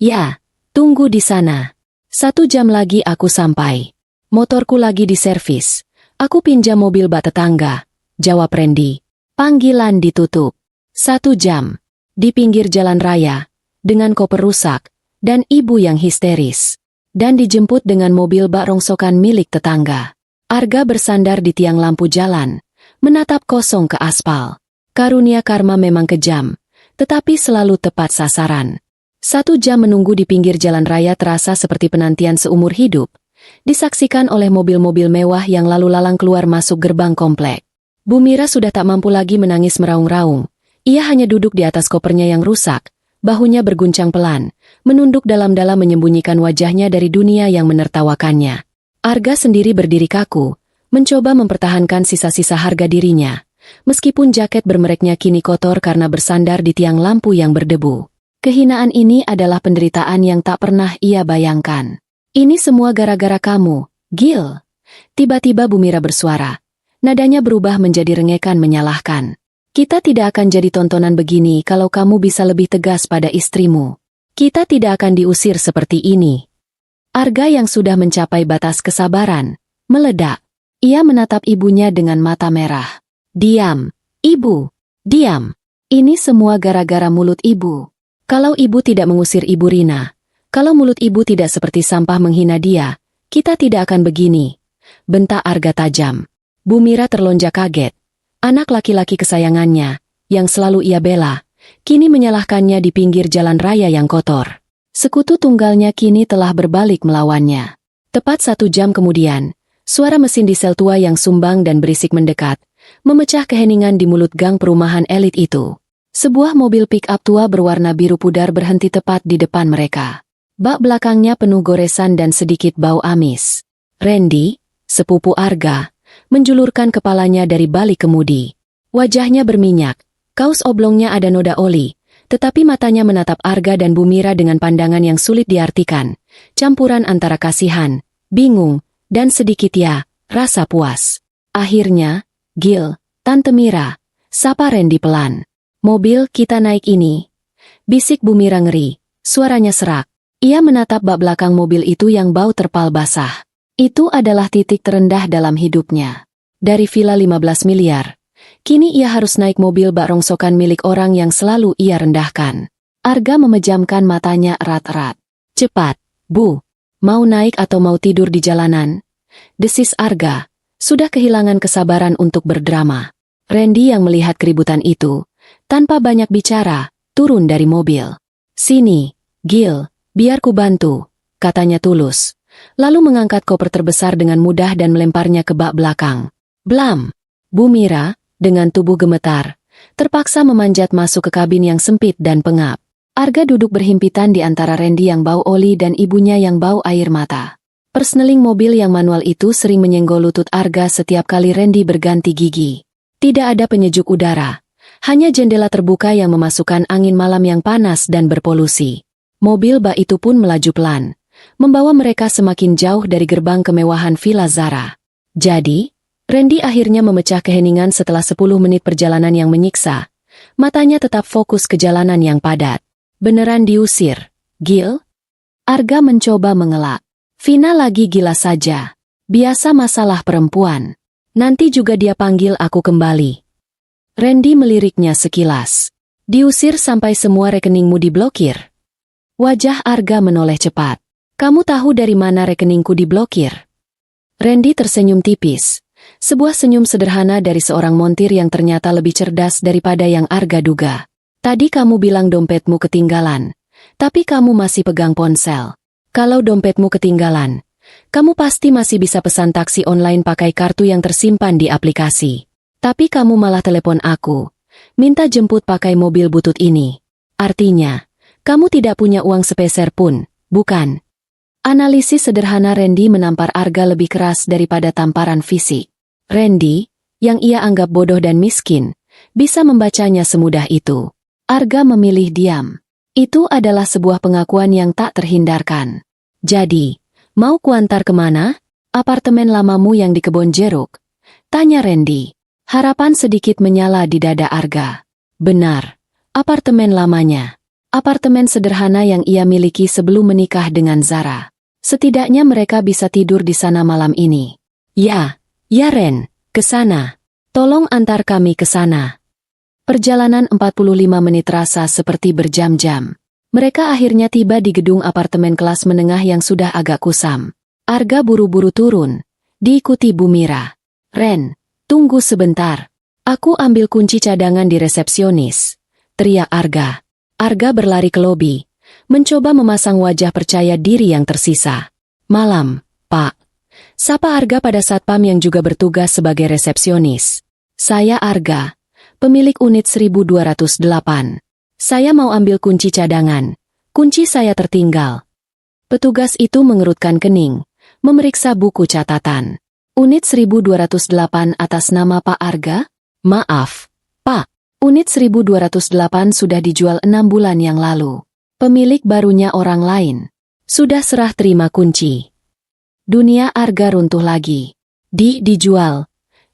Ya, tunggu di sana. 1 jam lagi aku sampai. Motorku lagi diservis. Aku pinjam mobil bak tetangga. Jawab Randy. Panggilan ditutup. 1 jam. Di pinggir jalan raya. Dengan koper rusak. Dan ibu yang histeris. Dan dijemput dengan mobil bak rongsokan milik tetangga. Arga bersandar di tiang lampu jalan, menatap kosong ke aspal. Karunia karma memang kejam, tetapi selalu tepat sasaran. 1 jam menunggu di pinggir jalan raya terasa seperti penantian seumur hidup, disaksikan oleh mobil-mobil mewah yang lalu lalang keluar masuk gerbang komplek. Bu Mira sudah tak mampu lagi menangis meraung-raung. Ia hanya duduk di atas kopernya yang rusak, bahunya berguncang pelan, menunduk dalam-dalam menyembunyikan wajahnya dari dunia yang menertawakannya. Arga sendiri berdiri kaku, mencoba mempertahankan sisa-sisa harga dirinya, meskipun jaket bermereknya kini kotor karena bersandar di tiang lampu yang berdebu. Kehinaan ini adalah penderitaan yang tak pernah ia bayangkan. Ini semua gara-gara kamu, Gil. Tiba-tiba Bu Mira bersuara. Nadanya berubah menjadi rengekan menyalahkan. Kita tidak akan jadi tontonan begini kalau kamu bisa lebih tegas pada istrimu. Kita tidak akan diusir seperti ini. Arga yang sudah mencapai batas kesabaran, meledak. Ia menatap ibunya dengan mata merah. Diam, ibu, diam. Ini semua gara-gara mulut ibu. Kalau ibu tidak mengusir ibu Rina, kalau mulut ibu tidak seperti sampah menghina dia, kita tidak akan begini. Bentak Arga tajam. Bu Mira terlonjak kaget. Anak laki-laki kesayangannya, yang selalu ia bela, kini menyalahkannya di pinggir jalan raya yang kotor. Sekutu tunggalnya kini telah berbalik melawannya. Tepat 1 jam kemudian, suara mesin diesel tua yang sumbang dan berisik mendekat, memecah keheningan di mulut gang perumahan elit itu. Sebuah mobil pick-up tua berwarna biru pudar berhenti tepat di depan mereka. Bak belakangnya penuh goresan dan sedikit bau amis. Randy, sepupu Arga, menjulurkan kepalanya dari balik kemudi. Wajahnya berminyak, kaos oblongnya ada noda oli, tetapi matanya menatap Arga dan Bumira dengan pandangan yang sulit diartikan, campuran antara kasihan, bingung, dan sedikit rasa puas. Akhirnya, "Gil, Tante Mira," sapa Randy pelan. "Mobil kita naik ini," bisik Bumira ngeri, suaranya serak. Ia menatap bak belakang mobil itu yang bau terpal basah. Itu adalah titik terendah dalam hidupnya. Dari villa 15 miliar, kini ia harus naik mobil bak rongsokan milik orang yang selalu ia rendahkan. Arga memejamkan matanya erat-erat. "Cepat, Bu. Mau naik atau mau tidur di jalanan?" desis Arga, sudah kehilangan kesabaran untuk berdrama. Randy yang melihat keributan itu, tanpa banyak bicara, turun dari mobil. "Sini, Gil, biar ku bantu," katanya tulus. Lalu mengangkat koper terbesar dengan mudah dan melemparnya ke bak belakang. Blam! Bumira, dengan tubuh gemetar, terpaksa memanjat masuk ke kabin yang sempit dan pengap. Arga duduk berhimpitan di antara Randy yang bau oli dan ibunya yang bau air mata. Persneling mobil yang manual itu sering menyenggol lutut Arga setiap kali Randy berganti gigi. Tidak ada penyejuk udara, hanya jendela terbuka yang memasukkan angin malam yang panas dan berpolusi. Mobil bak itu pun melaju pelan, membawa mereka semakin jauh dari gerbang kemewahan Villa Zara. Jadi, Randy akhirnya memecah keheningan setelah 10 menit perjalanan yang menyiksa. Matanya tetap fokus ke jalanan yang padat. "Beneran diusir, Gil?" Arga mencoba mengelak. "Vina lagi gila saja. Biasa masalah perempuan. Nanti juga dia panggil aku kembali." Randy meliriknya sekilas. "Diusir sampai semua rekeningmu diblokir?" Wajah Arga menoleh cepat. "Kamu tahu dari mana rekeningku diblokir?" Randy tersenyum tipis. Sebuah senyum sederhana dari seorang montir yang ternyata lebih cerdas daripada yang Arga duga. "Tadi kamu bilang dompetmu ketinggalan, tapi kamu masih pegang ponsel. Kalau dompetmu ketinggalan, kamu pasti masih bisa pesan taksi online pakai kartu yang tersimpan di aplikasi. Tapi kamu malah telepon aku, minta jemput pakai mobil butut ini. Artinya, kamu tidak punya uang sepeser pun, bukan?" Analisis sederhana Randy menampar Arga lebih keras daripada tamparan fisik. Randy, yang ia anggap bodoh dan miskin, bisa membacanya semudah itu. Arga memilih diam. Itu adalah sebuah pengakuan yang tak terhindarkan. "Jadi, mau kuantar kemana? Apartemen lamamu yang di kebun jeruk?" tanya Randy. Harapan sedikit menyala di dada Arga. Benar, apartemen lamanya. Apartemen sederhana yang ia miliki sebelum menikah dengan Zara. Setidaknya mereka bisa tidur di sana malam ini. Ya Ren, ke sana. Tolong antar kami ke sana." Perjalanan 45 menit terasa seperti berjam-jam. Mereka akhirnya tiba di gedung apartemen kelas menengah yang sudah agak kusam. Arga buru-buru turun, diikuti Bumira. "Ren, tunggu sebentar. Aku ambil kunci cadangan di resepsionis," teriak Arga. Arga berlari ke lobi, mencoba memasang wajah percaya diri yang tersisa. "Malam, Pak," sapa Arga pada satpam yang juga bertugas sebagai resepsionis. "Saya Arga, pemilik unit 1208. Saya mau ambil kunci cadangan. Kunci saya tertinggal." Petugas itu mengerutkan kening, memeriksa buku catatan. "Unit 1208 atas nama Pak Arga?" "Maaf, Pak. Unit 1208 sudah dijual 6 bulan yang lalu. Pemilik barunya orang lain. Sudah serah terima kunci." Dunia Arga runtuh lagi. Dijual,"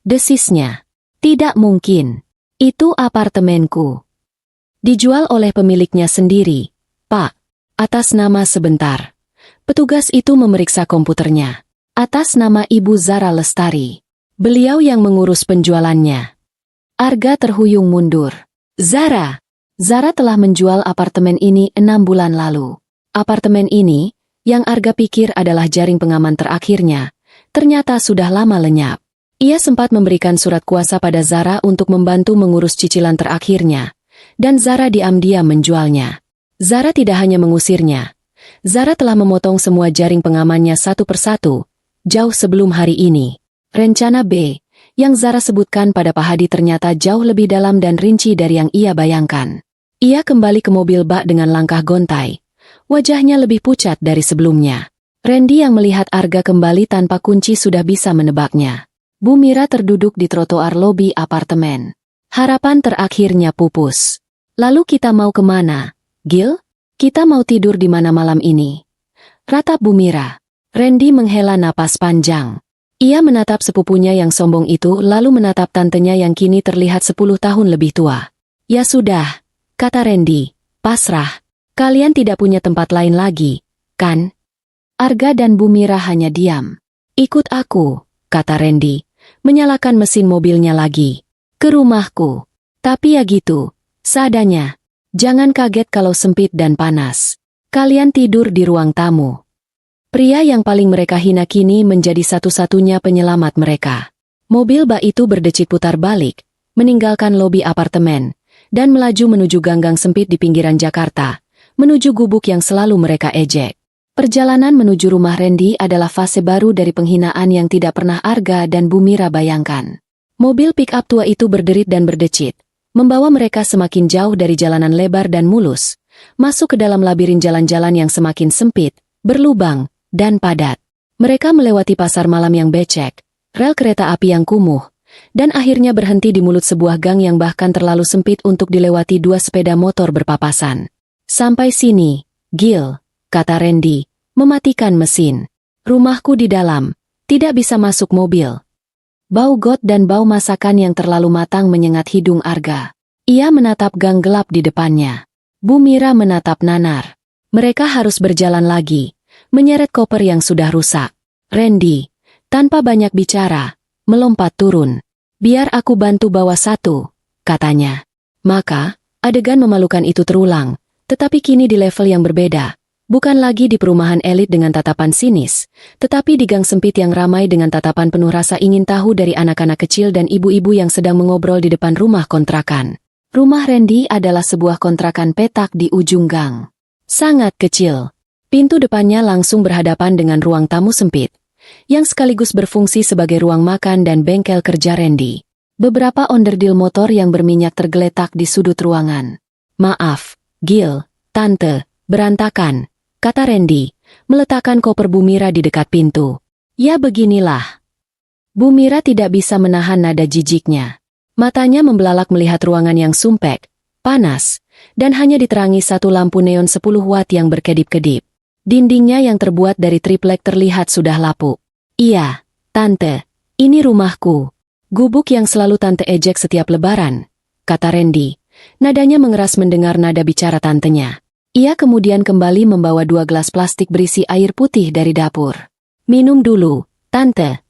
desisnya. "Tidak mungkin. Itu apartemenku." "Dijual oleh pemiliknya sendiri, Pak. Atas nama sebentar." Petugas itu memeriksa komputernya. "Atas nama Ibu Zara Lestari. Beliau yang mengurus penjualannya." Arga terhuyung mundur. Zara telah menjual apartemen ini 6 bulan lalu. Apartemen ini, yang Arga pikir adalah jaring pengaman terakhirnya, ternyata sudah lama lenyap. Ia sempat memberikan surat kuasa pada Zara untuk membantu mengurus cicilan terakhirnya, dan Zara diam-diam menjualnya. Zara tidak hanya mengusirnya. Zara telah memotong semua jaring pengamannya satu persatu, jauh sebelum hari ini. Rencana B yang Zara sebutkan pada Pak Hadi ternyata jauh lebih dalam dan rinci dari yang ia bayangkan. Ia kembali ke mobil bak dengan langkah gontai. Wajahnya lebih pucat dari sebelumnya. Randy yang melihat Arga kembali tanpa kunci sudah bisa menebaknya. Bu Mira terduduk di trotoar lobi apartemen. Harapan terakhirnya pupus. Lalu kita mau kemana, Gil? Kita mau tidur di mana malam ini? Ratap Bu Mira. Randy menghela napas panjang. Ia menatap sepupunya yang sombong itu lalu menatap tantenya yang kini terlihat 10 tahun lebih tua. Ya sudah, kata Randy, pasrah. Kalian tidak punya tempat lain lagi, kan? Arga dan Bu Mira hanya diam. Ikut aku, kata Randy, menyalakan mesin mobilnya lagi. Ke rumahku. Tapi ya gitu, seadanya. Jangan kaget kalau sempit dan panas. Kalian tidur di ruang tamu. Pria yang paling mereka hina kini menjadi satu-satunya penyelamat mereka. Mobil bak itu berdecit putar balik, meninggalkan lobi apartemen, dan melaju menuju ganggang sempit di pinggiran Jakarta, menuju gubuk yang selalu mereka ejek. Perjalanan menuju rumah Randy adalah fase baru dari penghinaan yang tidak pernah Arga dan Bu Mira bayangkan. Mobil pick-up tua itu berderit dan berdecit, membawa mereka semakin jauh dari jalanan lebar dan mulus, masuk ke dalam labirin jalan-jalan yang semakin sempit, berlubang, dan padat. Mereka melewati pasar malam yang becek, rel kereta api yang kumuh, dan akhirnya berhenti di mulut sebuah gang yang bahkan terlalu sempit untuk dilewati dua sepeda motor berpapasan. Sampai sini, Gil, kata Randy, mematikan mesin. Rumahku di dalam, tidak bisa masuk mobil. Bau got dan bau masakan yang terlalu matang menyengat hidung Arga. Ia menatap gang gelap di depannya. Bu Mira menatap nanar. Mereka harus berjalan lagi, menyeret koper yang sudah rusak. Randy, tanpa banyak bicara, melompat turun. Biar aku bantu bawa satu, katanya. Maka, adegan memalukan itu terulang, tetapi kini di level yang berbeda. Bukan lagi di perumahan elit dengan tatapan sinis, tetapi di gang sempit yang ramai dengan tatapan penuh rasa ingin tahu dari anak-anak kecil dan ibu-ibu yang sedang mengobrol di depan rumah kontrakan. Rumah Randy adalah sebuah kontrakan petak di ujung gang. Sangat kecil. Pintu depannya langsung berhadapan dengan ruang tamu sempit, yang sekaligus berfungsi sebagai ruang makan dan bengkel kerja Randy. Beberapa onderdil motor yang berminyak tergeletak di sudut ruangan. Maaf, Gil, Tante, berantakan, kata Randy, meletakkan koper Bu Mira di dekat pintu. Ya beginilah. Bu Mira tidak bisa menahan nada jijiknya. Matanya membelalak melihat ruangan yang sumpek, panas, dan hanya diterangi satu lampu neon 10 watt yang berkedip-kedip. Dindingnya yang terbuat dari triplek terlihat sudah lapuk. Iya, Tante, ini rumahku. Gubuk yang selalu Tante ejek setiap lebaran, kata Randy. Nadanya mengeras mendengar nada bicara tantenya. Ia kemudian kembali membawa 2 gelas plastik berisi air putih dari dapur. Minum dulu, Tante.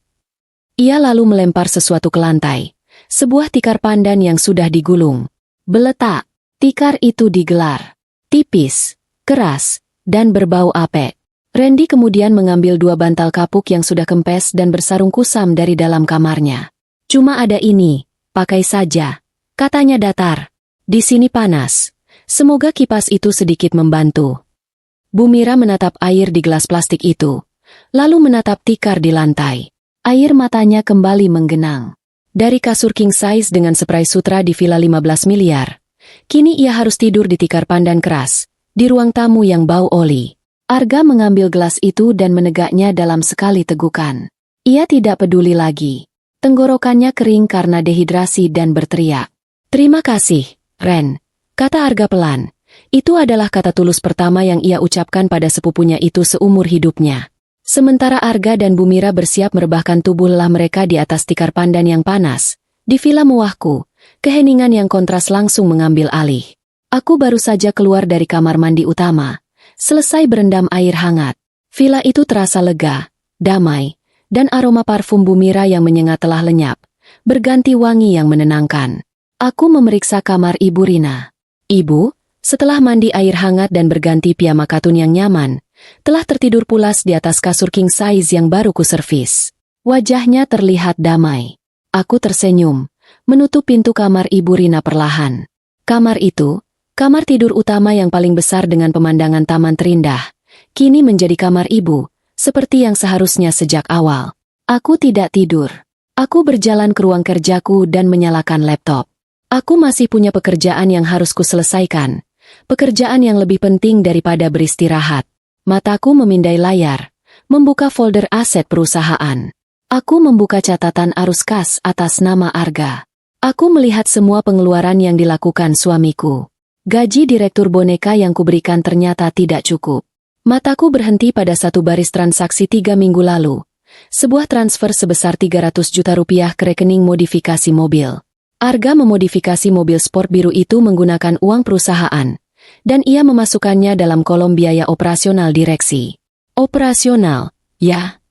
Ia lalu melempar sesuatu ke lantai. Sebuah tikar pandan yang sudah digulung. Beletak. Tikar itu digelar. Tipis, keras, dan berbau apek. Randy kemudian mengambil 2 bantal kapuk yang sudah kempes dan bersarung kusam dari dalam kamarnya. Cuma ada ini, pakai saja, katanya datar. Di sini panas. Semoga kipas itu sedikit membantu. Bu Mira menatap air di gelas plastik itu, lalu menatap tikar di lantai. Air matanya kembali menggenang. Dari kasur king size dengan spray sutra di villa 15 miliar, kini ia harus tidur di tikar pandan keras, di ruang tamu yang bau oli. Arga mengambil gelas itu dan menegaknya dalam sekali tegukan. Ia tidak peduli lagi. Tenggorokannya kering karena dehidrasi dan berteriak. Terima kasih, Ren. Kata Arga pelan. Itu adalah kata tulus pertama yang ia ucapkan pada sepupunya itu seumur hidupnya. Sementara Arga dan Bu Mira bersiap merebahkan tubuh lelah mereka di atas tikar pandan yang panas, di villa mewahku, keheningan yang kontras langsung mengambil alih. Aku baru saja keluar dari kamar mandi utama, selesai berendam air hangat. Villa itu terasa lega, damai, dan aroma parfum Bu Mira yang menyengat telah lenyap, berganti wangi yang menenangkan. Aku memeriksa kamar Ibu Rina. Ibu, setelah mandi air hangat dan berganti piyama katun yang nyaman, telah tertidur pulas di atas kasur king size yang baru kuservis. Wajahnya terlihat damai. Aku tersenyum, menutup pintu kamar Ibu Rina perlahan. Kamar itu, kamar tidur utama yang paling besar dengan pemandangan taman terindah, kini menjadi kamar ibu, seperti yang seharusnya sejak awal. Aku tidak tidur. Aku berjalan ke ruang kerjaku dan menyalakan laptop. Aku masih punya pekerjaan yang harus kuselesaikan, pekerjaan yang lebih penting daripada beristirahat. Mataku memindai layar, membuka folder aset perusahaan. Aku membuka catatan arus kas atas nama Arga. Aku melihat semua pengeluaran yang dilakukan suamiku. Gaji direktur boneka yang kuberikan ternyata tidak cukup. Mataku berhenti pada satu baris transaksi 3 minggu lalu. Sebuah transfer sebesar 300 juta rupiah ke rekening modifikasi mobil. Arga memodifikasi mobil sport biru itu menggunakan uang perusahaan, dan ia memasukkannya dalam kolom biaya operasional direksi. Operasional, ya?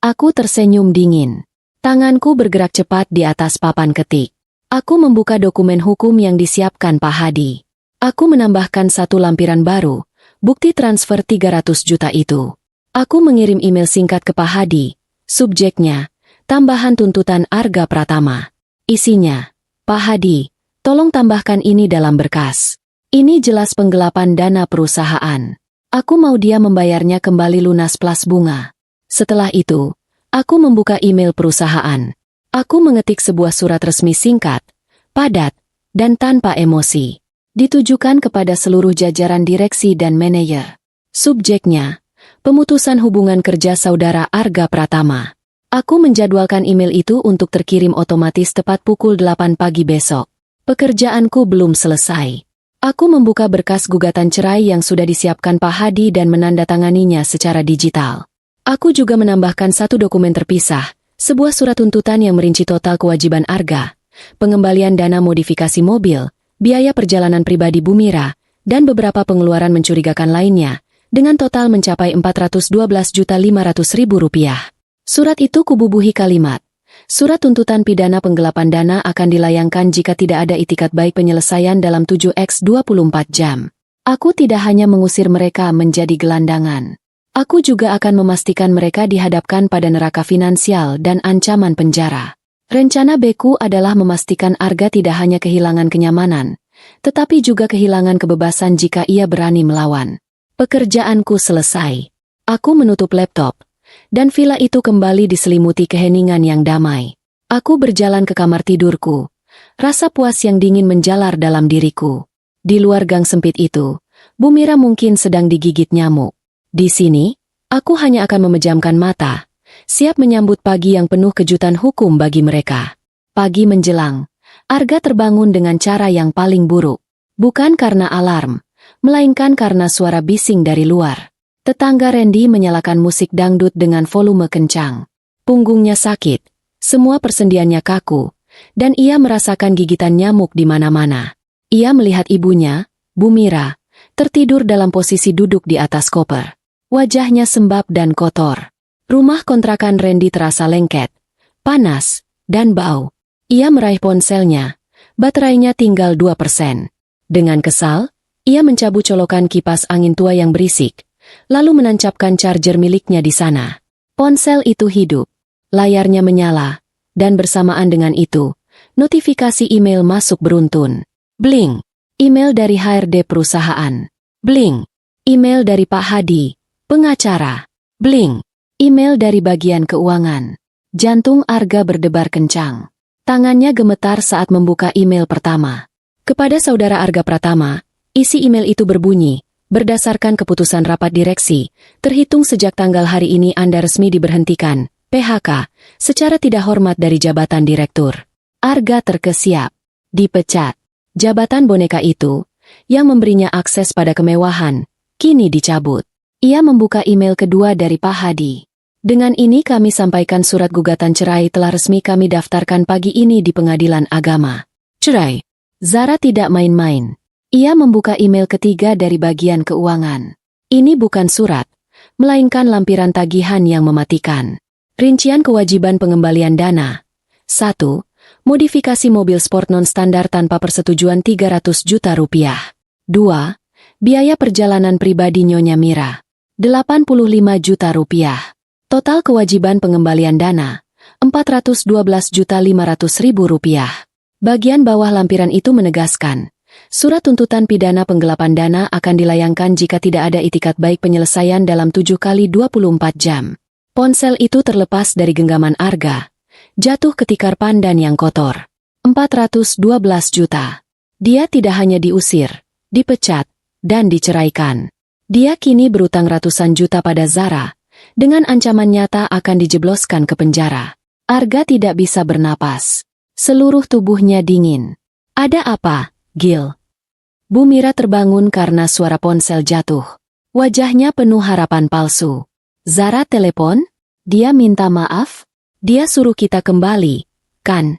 Aku tersenyum dingin. Tanganku bergerak cepat di atas papan ketik. Aku membuka dokumen hukum yang disiapkan Pak Hadi. Aku menambahkan satu lampiran baru, bukti transfer 300 juta itu. Aku mengirim email singkat ke Pak Hadi. Subjeknya, tambahan tuntutan Arga Pratama. Isinya, Pak Hadi, tolong tambahkan ini dalam berkas. Ini jelas penggelapan dana perusahaan. Aku mau dia membayarnya kembali lunas plus bunga. Setelah itu, aku membuka email perusahaan. Aku mengetik sebuah surat resmi singkat, padat, dan tanpa emosi. Ditujukan kepada seluruh jajaran direksi dan manajer. Subjeknya, pemutusan hubungan kerja saudara Arga Pratama. Aku menjadwalkan email itu untuk terkirim otomatis tepat pukul 8 pagi besok. Pekerjaanku belum selesai. Aku membuka berkas gugatan cerai yang sudah disiapkan Pak Hadi dan menandatanganinya secara digital. Aku juga menambahkan satu dokumen terpisah, sebuah surat tuntutan yang merinci total kewajiban Arga, pengembalian dana modifikasi mobil, biaya perjalanan pribadi Bu Mira, dan beberapa pengeluaran mencurigakan lainnya, dengan total mencapai Rp412.500.000. Surat itu kububuhi kalimat, surat tuntutan pidana penggelapan dana akan dilayangkan jika tidak ada itikat baik penyelesaian dalam 7x24 jam. Aku tidak hanya mengusir mereka menjadi gelandangan. Aku juga akan memastikan mereka dihadapkan pada neraka finansial dan ancaman penjara. Rencana Beku adalah memastikan Arga tidak hanya kehilangan kenyamanan, tetapi juga kehilangan kebebasan jika ia berani melawan. Pekerjaanku selesai. Aku menutup laptop, dan villa itu kembali diselimuti keheningan yang damai. Aku berjalan ke kamar tidurku. Rasa puas yang dingin menjalar dalam diriku. Di luar gang sempit itu, Bu Mira mungkin sedang digigit nyamuk. Di sini, aku hanya akan memejamkan mata, siap menyambut pagi yang penuh kejutan hukum bagi mereka. Pagi menjelang, Arga terbangun dengan cara yang paling buruk. Bukan karena alarm, melainkan karena suara bising dari luar. Tetangga Randy menyalakan musik dangdut dengan volume kencang. Punggungnya sakit, semua persendiannya kaku, dan ia merasakan gigitan nyamuk di mana-mana. Ia melihat ibunya, Bu Mira, tertidur dalam posisi duduk di atas koper. Wajahnya sembab dan kotor. Rumah kontrakan Randy terasa lengket, panas, dan bau. Ia meraih ponselnya. Baterainya tinggal 2%. Dengan kesal, ia mencabut colokan kipas angin tua yang berisik, lalu menancapkan charger miliknya di sana. Ponsel itu hidup. Layarnya menyala, dan bersamaan dengan itu, notifikasi email masuk beruntun. Bling! Email dari HRD perusahaan. Bling! Email dari Pak Hadi, pengacara. Bling! Email dari bagian keuangan. Jantung Arga berdebar kencang. Tangannya gemetar saat membuka email pertama. Kepada saudara Arga Pratama, isi email itu berbunyi, berdasarkan keputusan rapat direksi, terhitung sejak tanggal hari ini Anda resmi diberhentikan, PHK, secara tidak hormat dari jabatan direktur. Arga terkesiap. Dipecat. Jabatan boneka itu, yang memberinya akses pada kemewahan, kini dicabut. Ia membuka email kedua dari Pak Hadi. Dengan ini kami sampaikan surat gugatan cerai telah resmi kami daftarkan pagi ini di Pengadilan Agama. Cerai. Zara tidak main-main. Ia membuka email ketiga dari bagian keuangan. Ini bukan surat, melainkan lampiran tagihan yang mematikan. Rincian kewajiban pengembalian dana. 1. Modifikasi mobil sport non-standar tanpa persetujuan 300 juta rupiah. 2. Biaya perjalanan pribadi Nyonya Mira. 85 juta rupiah. Total kewajiban pengembalian dana, 412.500.000 rupiah. Bagian bawah lampiran itu menegaskan, surat tuntutan pidana penggelapan dana akan dilayangkan jika tidak ada itikat baik penyelesaian dalam 7 kali 24 jam. Ponsel itu terlepas dari genggaman Arga, jatuh ke tikar pandan yang kotor. 412 juta. Dia tidak hanya diusir, dipecat, dan diceraikan. Dia kini berutang ratusan juta pada Zara, dengan ancaman nyata akan dijebloskan ke penjara. Arga tidak bisa bernapas. Seluruh tubuhnya dingin. Ada apa, Gil? Bu Mira terbangun karena suara ponsel jatuh. Wajahnya penuh harapan palsu. Zara telepon? Dia minta maaf? Dia suruh kita kembali, kan?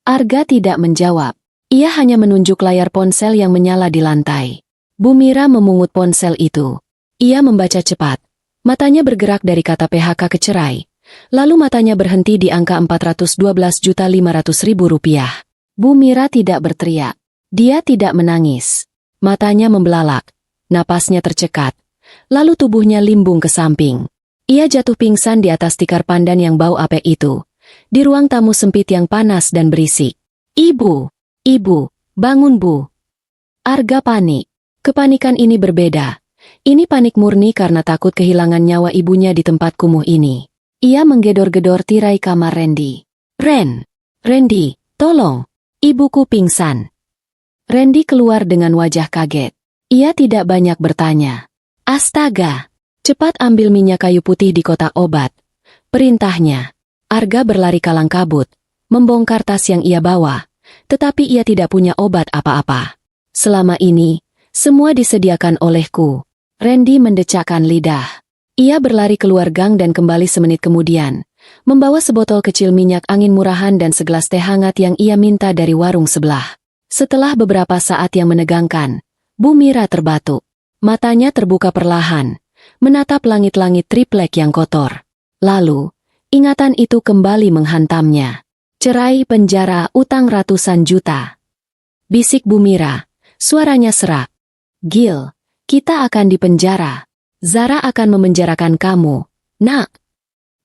Arga tidak menjawab. Ia hanya menunjuk layar ponsel yang menyala di lantai. Bu Mira memungut ponsel itu. Ia membaca cepat. Matanya bergerak dari kata PHK ke cerai. Lalu matanya berhenti di angka 412.500.000 rupiah. Bu Mira tidak berteriak. Dia tidak menangis. Matanya membelalak. Napasnya tercekat. Lalu tubuhnya limbung ke samping. Ia jatuh pingsan di atas tikar pandan yang bau apek itu. Di ruang tamu sempit yang panas dan berisik. Ibu! Ibu! Bangun, Bu! Arga panik. Kepanikan ini berbeda. Ini panik murni karena takut kehilangan nyawa ibunya di tempat kumuh ini. Ia menggedor-gedor tirai kamar Randy. Randy, tolong. Ibuku pingsan. Randy keluar dengan wajah kaget. Ia tidak banyak bertanya. Astaga! Cepat ambil minyak kayu putih di kotak obat. Perintahnya. Arga berlari kalang kabut, membongkar tas yang ia bawa. Tetapi ia tidak punya obat apa-apa. Selama ini, semua disediakan olehku. Randy mendecakkan lidah. Ia berlari keluar gang dan kembali semenit kemudian, membawa sebotol kecil minyak angin murahan dan segelas teh hangat yang ia minta dari warung sebelah. Setelah beberapa saat yang menegangkan, Bu Mira terbatuk. Matanya terbuka perlahan, menatap langit-langit triplek yang kotor. Lalu, ingatan itu kembali menghantamnya. Cerai, penjara, utang ratusan juta. Bisik Bu Mira, suaranya serak. Gil, kita akan dipenjara. Zara akan memenjarakan kamu, nak.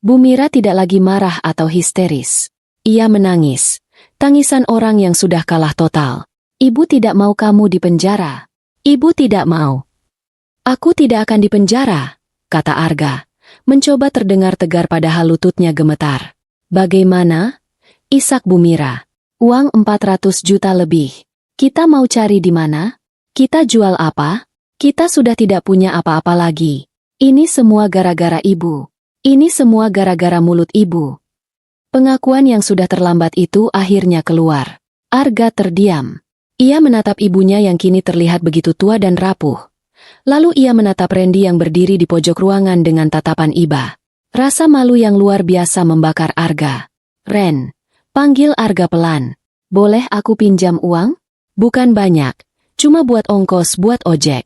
Bu Mira tidak lagi marah atau histeris. Ia menangis. Tangisan orang yang sudah kalah total. Ibu tidak mau kamu dipenjara. Ibu tidak mau. Aku tidak akan dipenjara, kata Arga. Mencoba terdengar tegar padahal lututnya gemetar. Bagaimana? Isak Bu Mira. Uang 400 juta lebih. Kita mau cari di mana? Kita jual apa? Kita sudah tidak punya apa-apa lagi. Ini semua gara-gara ibu. Ini semua gara-gara mulut ibu. Pengakuan yang sudah terlambat itu akhirnya keluar. Arga terdiam. Ia menatap ibunya yang kini terlihat begitu tua dan rapuh. Lalu ia menatap Randy yang berdiri di pojok ruangan dengan tatapan iba. Rasa malu yang luar biasa membakar Arga. Ren, panggil Arga pelan. Boleh aku pinjam uang? Bukan banyak. Cuma buat ongkos buat ojek.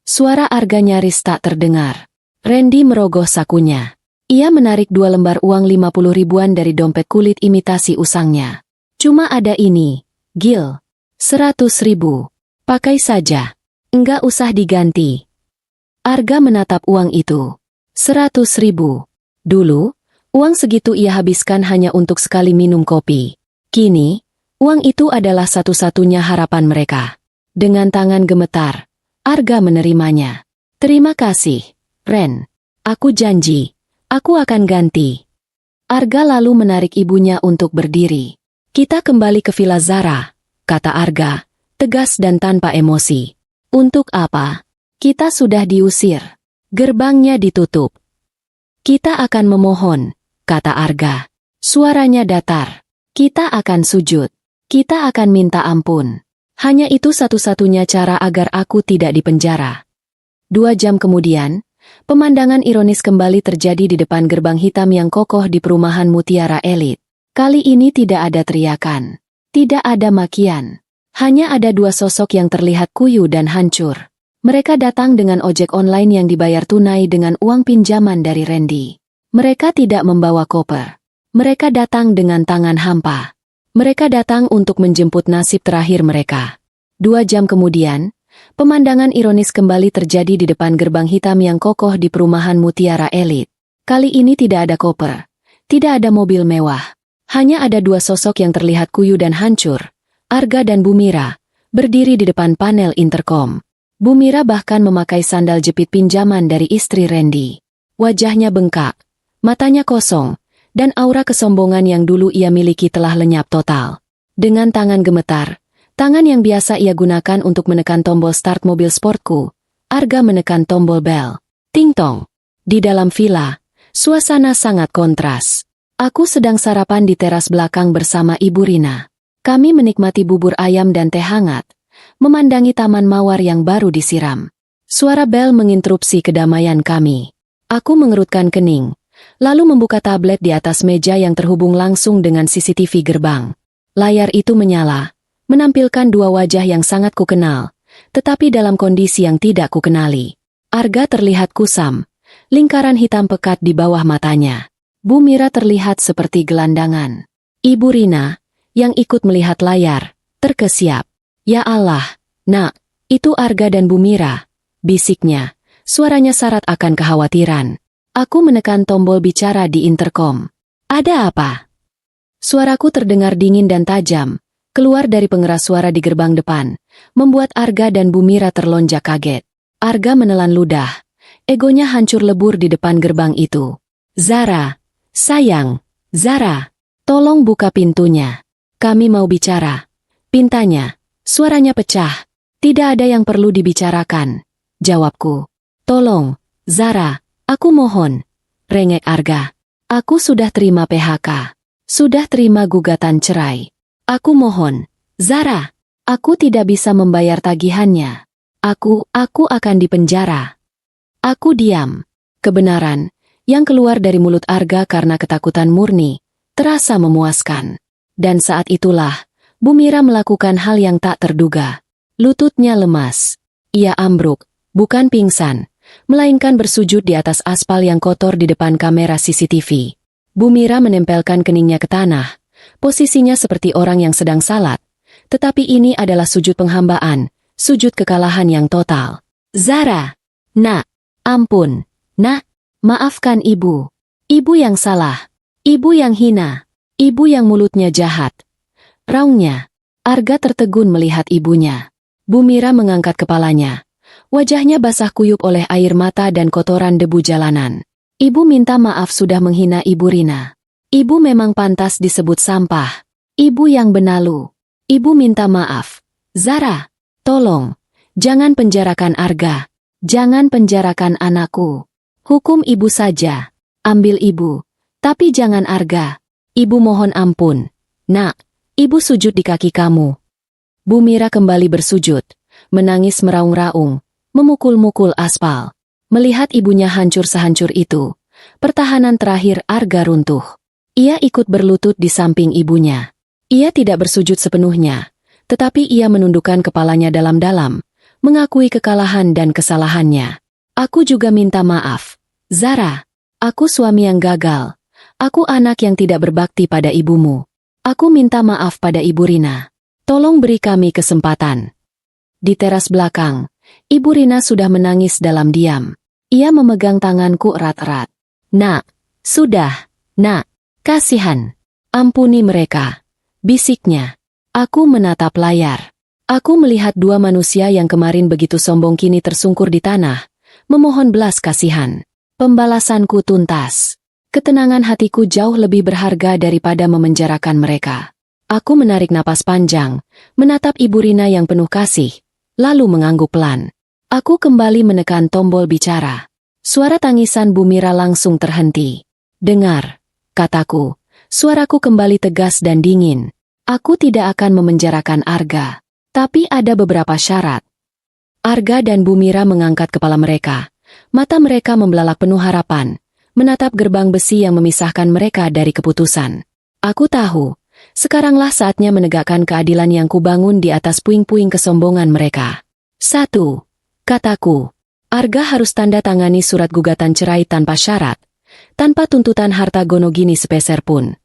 Suara Arga nyaris tak terdengar. Randy merogoh sakunya. Ia menarik 2 lembar uang 50 ribuan dari dompet kulit imitasi usangnya. Cuma ada ini, Gil. 100 ribu. Pakai saja. Enggak usah diganti. Arga menatap uang itu. 100 ribu. Dulu, uang segitu ia habiskan hanya untuk sekali minum kopi. Kini, uang itu adalah satu-satunya harapan mereka. Dengan tangan gemetar, Arga menerimanya. Terima kasih, Ren. Aku janji, aku akan ganti. Arga lalu menarik ibunya untuk berdiri. Kita kembali ke Villa Zara, kata Arga, tegas dan tanpa emosi. Untuk apa? Kita sudah diusir. Gerbangnya ditutup. Kita akan memohon, kata Arga. Suaranya datar. Kita akan sujud. Kita akan minta ampun. Hanya itu satu-satunya cara agar aku tidak dipenjara. 2 jam kemudian, pemandangan ironis kembali terjadi di depan gerbang hitam yang kokoh di perumahan Mutiara Elit. Kali ini tidak ada teriakan. Tidak ada makian. Hanya ada 2 sosok yang terlihat kuyu dan hancur. Mereka datang dengan ojek online yang dibayar tunai dengan uang pinjaman dari Randy. Mereka tidak membawa koper. Mereka datang dengan tangan hampa. Mereka datang untuk menjemput nasib terakhir mereka. 2 jam kemudian, pemandangan ironis kembali terjadi di depan gerbang hitam yang kokoh di perumahan Mutiara Elit. Kali ini tidak ada koper. Tidak ada mobil mewah. Hanya ada 2 sosok yang terlihat kuyu dan hancur. Arga dan Bu Mira, berdiri di depan panel intercom. Bu Mira bahkan memakai sandal jepit pinjaman dari istri Randy. Wajahnya bengkak, matanya kosong, dan aura kesombongan yang dulu ia miliki telah lenyap total. Dengan tangan gemetar, tangan yang biasa ia gunakan untuk menekan tombol start mobil sportku, Arga menekan tombol bel. Ting tong. Di dalam villa, suasana sangat kontras. Aku sedang sarapan di teras belakang bersama Ibu Rina. Kami menikmati bubur ayam dan teh hangat, memandangi taman mawar yang baru disiram. Suara bel menginterupsi kedamaian kami. Aku mengerutkan kening, lalu membuka tablet di atas meja yang terhubung langsung dengan CCTV gerbang. Layar itu menyala, menampilkan dua wajah yang sangat kukenal, tetapi dalam kondisi yang tidak kukenali. Arga terlihat kusam, lingkaran hitam pekat di bawah matanya. Bu Mira terlihat seperti gelandangan. Ibu Rina, yang ikut melihat layar, terkesiap. Ya Allah, nak, itu Arga dan Bu Mira, bisiknya. Suaranya syarat akan kekhawatiran. Aku menekan tombol bicara di interkom. Ada apa? Suaraku terdengar dingin dan tajam, keluar dari pengeras suara di gerbang depan, membuat Arga dan Bu Mira terlonjak kaget. Arga menelan ludah. Egonya hancur lebur di depan gerbang itu. Zara, sayang, Zara, tolong buka pintunya. Kami mau bicara. Pintanya, suaranya pecah. Tidak ada yang perlu dibicarakan. Jawabku. Tolong, Zara, aku mohon. Rengek Arga. Aku sudah terima PHK. Sudah terima gugatan cerai. Aku mohon, Zara, aku tidak bisa membayar tagihannya. Aku akan dipenjara. Aku diam. Kebenaran, yang keluar dari mulut Arga karena ketakutan murni, terasa memuaskan. Dan saat itulah, Bu Mira melakukan hal yang tak terduga. Lututnya lemas. Ia ambruk, bukan pingsan, melainkan bersujud di atas aspal yang kotor di depan kamera CCTV. Bu Mira menempelkan keningnya ke tanah, posisinya seperti orang yang sedang salat. Tetapi ini adalah sujud penghambaan, sujud kekalahan yang total. Zara, nak, ampun, nak, maafkan ibu. Ibu yang salah, ibu yang hina, ibu yang mulutnya jahat. Raungnya, Arga tertegun melihat ibunya. Bu Mira mengangkat kepalanya. Wajahnya basah kuyup oleh air mata dan kotoran debu jalanan. Ibu minta maaf sudah menghina Ibu Rina. Ibu memang pantas disebut sampah. Ibu yang benalu. Ibu minta maaf. Zara, tolong, jangan penjarakan Arga. Jangan penjarakan anakku. Hukum ibu saja. Ambil ibu. Tapi jangan Arga. Ibu mohon ampun. Nak, ibu sujud di kaki kamu. Bu Mira kembali bersujud, menangis meraung-raung, memukul-mukul aspal. Melihat ibunya hancur sehancur itu, pertahanan terakhir Arga runtuh. Ia ikut berlutut di samping ibunya. Ia tidak bersujud sepenuhnya, tetapi ia menundukkan kepalanya dalam-dalam, mengakui kekalahan dan kesalahannya. Aku juga minta maaf. Zara, aku suami yang gagal. Aku anak yang tidak berbakti pada ibumu. Aku minta maaf pada Ibu Rina. Tolong beri kami kesempatan. Di teras belakang, Ibu Rina sudah menangis dalam diam. Ia memegang tanganku erat-erat. Nak, sudah, nak, kasihan. Ampuni mereka. Bisiknya. Aku menatap layar. Aku melihat dua manusia yang kemarin begitu sombong kini tersungkur di tanah, memohon belas kasihan. Pembalasanku tuntas. Ketenangan hatiku jauh lebih berharga daripada memenjarakan mereka. Aku menarik napas panjang, menatap Ibu Rina yang penuh kasih, lalu mengangguk pelan. Aku kembali menekan tombol bicara. Suara tangisan Bu Mira langsung terhenti. Dengar, kataku. Suaraku kembali tegas dan dingin. Aku tidak akan memenjarakan Arga. Tapi ada beberapa syarat. Arga dan Bu Mira mengangkat kepala mereka. Mata mereka membelalak penuh harapan, menatap gerbang besi yang memisahkan mereka dari keputusan. Aku tahu, sekaranglah saatnya menegakkan keadilan yang kubangun di atas puing-puing kesombongan mereka. 1. Kataku, Arga harus tanda tangani surat gugatan cerai tanpa syarat, tanpa tuntutan harta gonogini sepeser pun.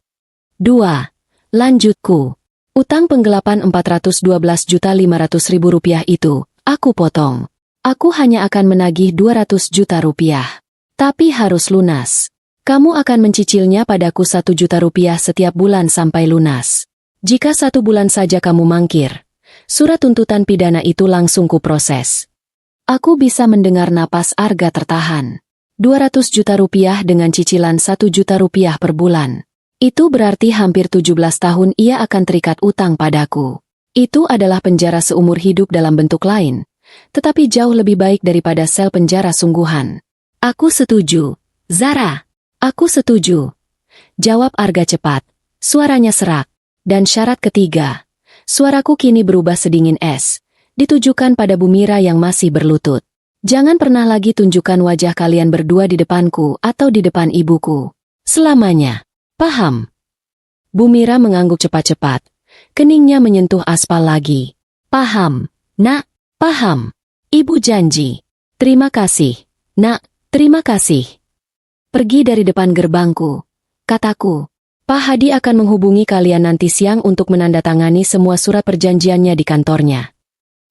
2. Lanjutku, utang penggelapan Rp412.500.000 itu, aku potong. Aku hanya akan menagih Rp200 juta. Tapi harus lunas. Kamu akan mencicilnya padaku Rp1 juta setiap bulan sampai lunas. Jika 1 bulan saja kamu mangkir, surat tuntutan pidana itu langsung kuproses. Aku bisa mendengar napas Arga tertahan. Rp200 juta dengan cicilan Rp1 juta per bulan. Itu berarti hampir 17 tahun ia akan terikat utang padaku. Itu adalah penjara seumur hidup dalam bentuk lain, tetapi jauh lebih baik daripada sel penjara sungguhan. Aku setuju. Zara. Aku setuju. Jawab Arga cepat. Suaranya serak. Dan syarat ketiga. Suaraku kini berubah sedingin es. Ditujukan pada Bu Mira yang masih berlutut. Jangan pernah lagi tunjukkan wajah kalian berdua di depanku atau di depan ibuku. Selamanya. Paham? Bu Mira mengangguk cepat-cepat. Keningnya menyentuh aspal lagi. Paham, Nak, paham. Ibu janji. Terima kasih, Nak, terima kasih. Pergi dari depan gerbangku. Kataku. Pak Hadi akan menghubungi kalian nanti siang untuk menandatangani semua surat perjanjiannya di kantornya.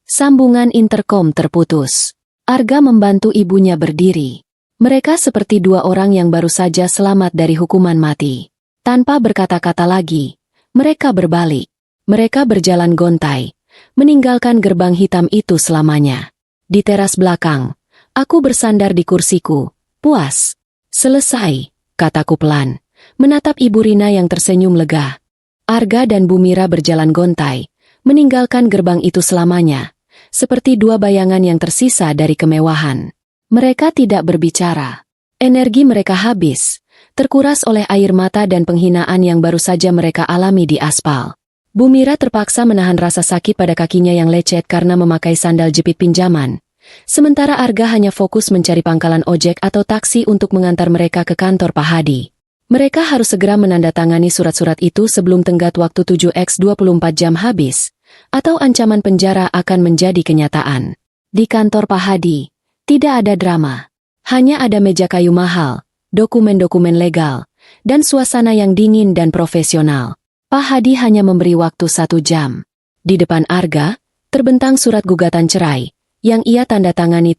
Sambungan interkom terputus. Arga membantu ibunya berdiri. Mereka seperti dua orang yang baru saja selamat dari hukuman mati. Tanpa berkata-kata lagi, mereka berbalik. Mereka berjalan gontai, meninggalkan gerbang hitam itu selamanya. Di teras belakang, aku bersandar di kursiku, puas. Selesai, kataku pelan. Menatap Ibu Rina yang tersenyum lega. Arga dan Bu Mira berjalan gontai, meninggalkan gerbang itu selamanya, seperti dua bayangan yang tersisa dari kemewahan. Mereka tidak berbicara. Energi mereka habis, terkuras oleh air mata dan penghinaan yang baru saja mereka alami di aspal. Bu Mira terpaksa menahan rasa sakit pada kakinya yang lecet karena memakai sandal jepit pinjaman. Sementara Arga hanya fokus mencari pangkalan ojek atau taksi untuk mengantar mereka ke kantor Pak Hadi. Mereka harus segera menandatangani surat-surat itu sebelum tenggat waktu 7x24 jam habis, atau ancaman penjara akan menjadi kenyataan. Di kantor Pak Hadi, tidak ada drama. Hanya ada meja kayu mahal, dokumen-dokumen legal, dan suasana yang dingin dan profesional. Pak Hadi hanya memberi waktu 1 jam. Di depan Arga, terbentang surat gugatan cerai, yang ia tanda tangani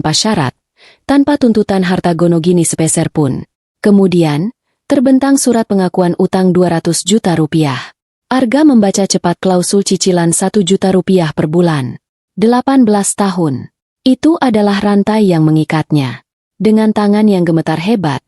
tanpa syarat, tanpa tuntutan harta gonogini sepeser pun. Kemudian, terbentang surat pengakuan utang 200 juta rupiah. Arga membaca cepat klausul cicilan 1 juta rupiah per bulan. 18 tahun. Itu adalah rantai yang mengikatnya. Dengan tangan yang gemetar hebat,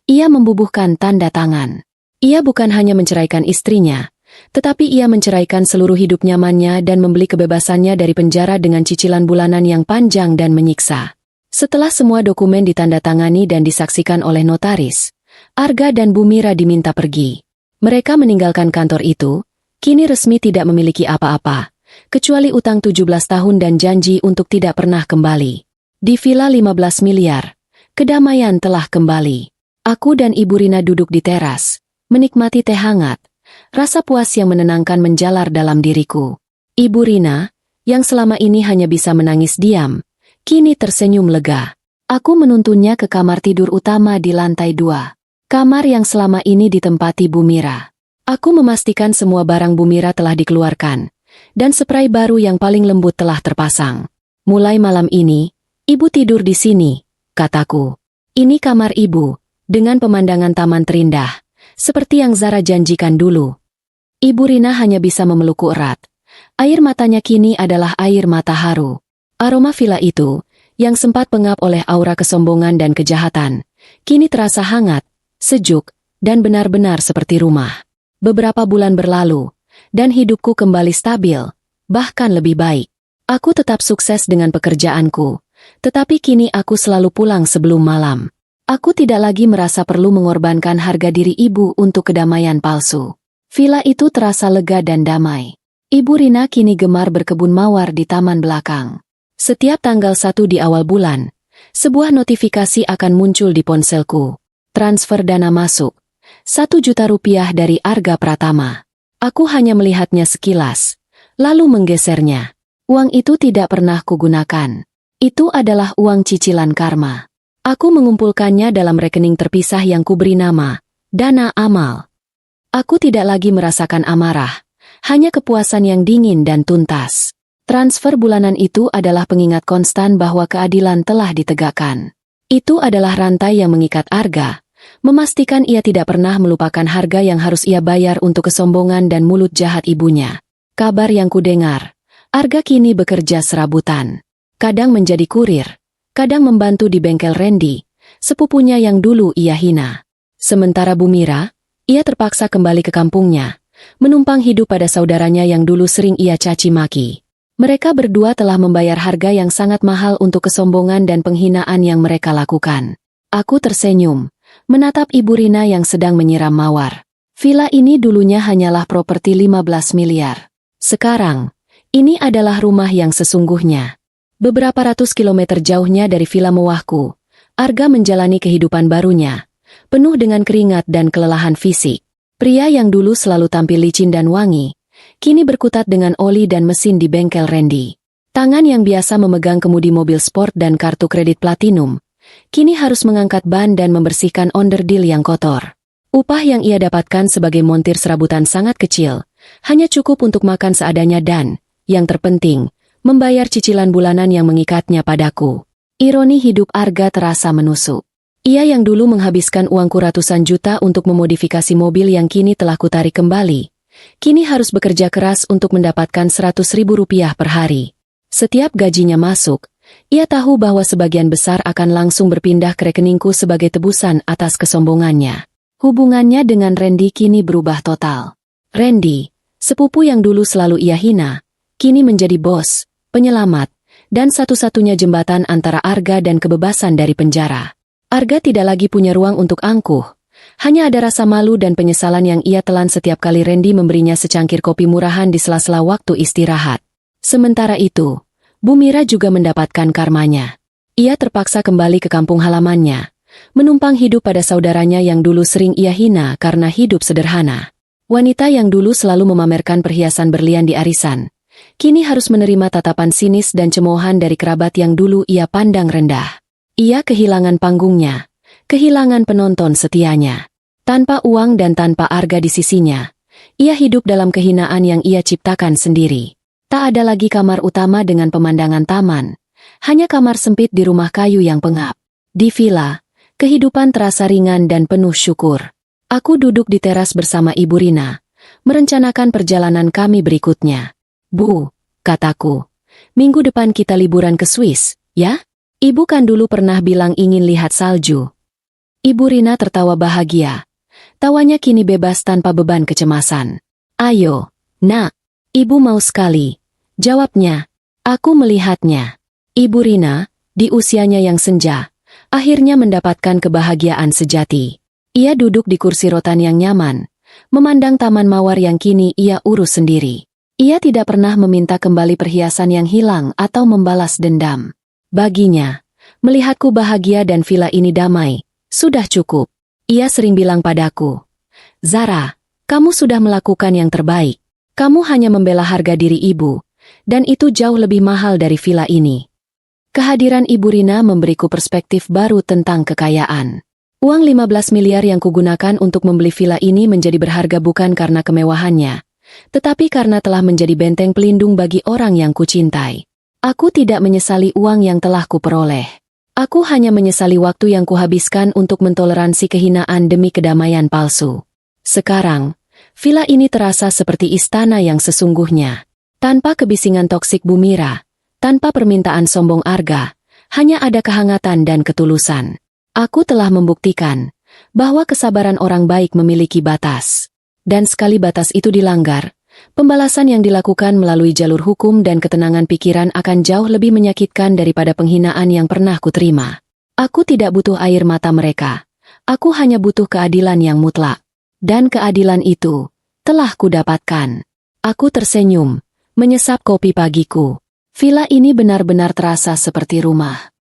ia membubuhkan tanda tangan. Ia bukan hanya menceraikan istrinya, tetapi ia menceraikan seluruh hidup nyamannya dan membeli kebebasannya dari penjara dengan cicilan bulanan yang panjang dan menyiksa. Setelah semua dokumen ditandatangani dan disaksikan oleh notaris, Arga dan Bu Mira diminta pergi. Mereka meninggalkan kantor itu, kini resmi tidak memiliki apa-apa, kecuali utang 17 tahun dan janji untuk tidak pernah kembali. Di villa 15 miliar, kedamaian telah kembali. Aku dan Ibu Rina duduk di teras, menikmati teh hangat. Rasa puas yang menenangkan menjalar dalam diriku. Ibu Rina, yang selama ini hanya bisa menangis diam, kini tersenyum lega. Aku menuntunnya ke kamar tidur utama di lantai 2. Kamar yang selama ini ditempati Bu Mira. Aku memastikan semua barang Bu Mira telah dikeluarkan, dan spray baru yang paling lembut telah terpasang. Mulai malam ini, Ibu tidur di sini, kataku. Ini kamar Ibu, dengan pemandangan taman terindah, seperti yang Zara janjikan dulu. Ibu Rina hanya bisa memelukku erat. Air matanya kini adalah air mata haru. Aroma villa itu, yang sempat pengap oleh aura kesombongan dan kejahatan, kini terasa hangat, sejuk, dan benar-benar seperti rumah. Beberapa bulan berlalu, dan hidupku kembali stabil, bahkan lebih baik. Aku tetap sukses dengan pekerjaanku, tetapi kini aku selalu pulang sebelum malam. Aku tidak lagi merasa perlu mengorbankan harga diri ibu untuk kedamaian palsu. Villa itu terasa lega dan damai. Ibu Rina kini gemar berkebun mawar di taman belakang. Setiap tanggal 1 di awal bulan, sebuah notifikasi akan muncul di ponselku. Transfer dana masuk. 1 juta rupiah dari Arga Pratama. Aku hanya melihatnya sekilas, lalu menggesernya. Uang itu tidak pernah kugunakan. Itu adalah uang cicilan karma. Aku mengumpulkannya dalam rekening terpisah yang kuberi nama Dana Amal. Aku tidak lagi merasakan amarah, hanya kepuasan yang dingin dan tuntas. Transfer bulanan itu adalah pengingat konstan bahwa keadilan telah ditegakkan. Itu adalah rantai yang mengikat Arga, memastikan ia tidak pernah melupakan harga yang harus ia bayar untuk kesombongan dan mulut jahat ibunya. Kabar yang kudengar, Arga kini bekerja serabutan. Kadang menjadi kurir, kadang membantu di bengkel Randy, sepupunya yang dulu ia hina. Sementara Bu Mira, ia terpaksa kembali ke kampungnya, menumpang hidup pada saudaranya yang dulu sering ia caci maki. Mereka berdua telah membayar harga yang sangat mahal untuk kesombongan dan penghinaan yang mereka lakukan. Aku tersenyum, menatap Ibu Rina yang sedang menyiram mawar. Villa ini dulunya hanyalah properti 15 miliar. Sekarang, ini adalah rumah yang sesungguhnya. Beberapa ratus kilometer jauhnya dari villa mewahku, Arga menjalani kehidupan barunya, penuh dengan keringat dan kelelahan fisik. Pria yang dulu selalu tampil licin dan wangi, kini berkutat dengan oli dan mesin di bengkel Randy. Tangan yang biasa memegang kemudi mobil sport dan kartu kredit platinum, kini harus mengangkat ban dan membersihkan onderdil yang kotor. Upah yang ia dapatkan sebagai montir serabutan sangat kecil, hanya cukup untuk makan seadanya dan, yang terpenting, membayar cicilan bulanan yang mengikatnya padaku. Ironi hidup Arga terasa menusuk. Ia yang dulu menghabiskan uangku ratusan juta untuk memodifikasi mobil yang kini telah kutarik kembali, kini harus bekerja keras untuk mendapatkan 100.000 rupiah per hari. Setiap gajinya masuk, ia tahu bahwa sebagian besar akan langsung berpindah ke rekeningku sebagai tebusan atas kesombongannya. Hubungannya dengan Randy kini berubah total. Randy, sepupu yang dulu selalu ia hina, kini menjadi bos, penyelamat, dan satu-satunya jembatan antara Arga dan kebebasan dari penjara. Arga tidak lagi punya ruang untuk angkuh. Hanya ada rasa malu dan penyesalan yang ia telan setiap kali Randy memberinya secangkir kopi murahan di sela-sela waktu istirahat. Sementara itu, Bu Mira juga mendapatkan karmanya. Ia terpaksa kembali ke kampung halamannya, menumpang hidup pada saudaranya yang dulu sering ia hina karena hidup sederhana. Wanita yang dulu selalu memamerkan perhiasan berlian di arisan, kini harus menerima tatapan sinis dan cemoohan dari kerabat yang dulu ia pandang rendah. Ia kehilangan panggungnya, kehilangan penonton setianya. Tanpa uang dan tanpa Arga di sisinya, ia hidup dalam kehinaan yang ia ciptakan sendiri. Tak ada lagi kamar utama dengan pemandangan taman, Hanya kamar sempit di rumah kayu yang pengap. Di villa, kehidupan terasa ringan dan penuh syukur. Aku duduk di teras bersama Ibu Rina, merencanakan perjalanan kami berikutnya. Bu, kataku, minggu depan kita liburan ke Swiss, ya? Ibu kan dulu pernah bilang ingin lihat salju. Ibu Rina tertawa bahagia. Tawanya kini bebas tanpa beban kecemasan. Ayo, nak, ibu mau sekali. Jawabnya. Aku melihatnya. Ibu Rina, di usianya yang senja, akhirnya mendapatkan kebahagiaan sejati. Ia duduk di kursi rotan yang nyaman, memandang taman mawar yang kini ia urus sendiri. Ia tidak pernah meminta kembali perhiasan yang hilang atau membalas dendam. Baginya, melihatku bahagia dan villa ini damai, sudah cukup. Ia sering bilang padaku, Zara, kamu sudah melakukan yang terbaik. Kamu hanya membela harga diri ibu, dan itu jauh lebih mahal dari villa ini. Kehadiran Ibu Rina memberiku perspektif baru tentang kekayaan. Uang 15 miliar yang kugunakan untuk membeli villa ini menjadi berharga bukan karena kemewahannya, tetapi karena telah menjadi benteng pelindung bagi orang yang kucintai. Aku tidak menyesali uang yang telah kuperoleh. Aku hanya menyesali waktu yang kuhabiskan untuk mentoleransi kehinaan demi kedamaian palsu. Sekarang, villa ini terasa seperti istana yang sesungguhnya. Tanpa kebisingan toksik Bu Mira, tanpa permintaan sombong Arga, hanya ada kehangatan dan ketulusan. Aku telah membuktikan bahwa kesabaran orang baik memiliki batas. Dan sekali batas itu dilanggar, pembalasan yang dilakukan melalui jalur hukum dan ketenangan pikiran akan jauh lebih menyakitkan daripada penghinaan yang pernah kuterima. Aku tidak butuh air mata mereka. Aku hanya butuh keadilan yang mutlak. Dan keadilan itu telah kudapatkan. Aku tersenyum, menyesap kopi pagiku. Villa ini benar-benar terasa seperti rumah.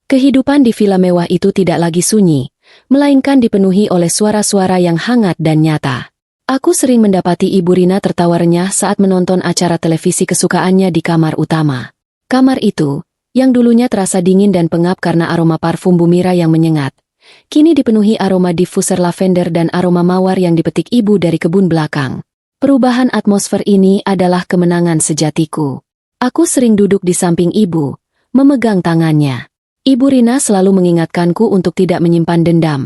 Kehidupan di villa mewah itu tidak lagi sunyi, melainkan dipenuhi oleh suara-suara yang hangat dan nyata. Aku sering mendapati Ibu Rina tertawa renyah saat menonton acara televisi kesukaannya di kamar utama. Kamar itu, yang dulunya terasa dingin dan pengap karena aroma parfum Bu Mira yang menyengat, kini dipenuhi aroma diffuser lavender dan aroma mawar yang dipetik ibu dari kebun belakang. Perubahan atmosfer ini adalah kemenangan sejatiku. Aku sering duduk di samping ibu, memegang tangannya. Ibu Rina selalu mengingatkanku untuk tidak menyimpan dendam,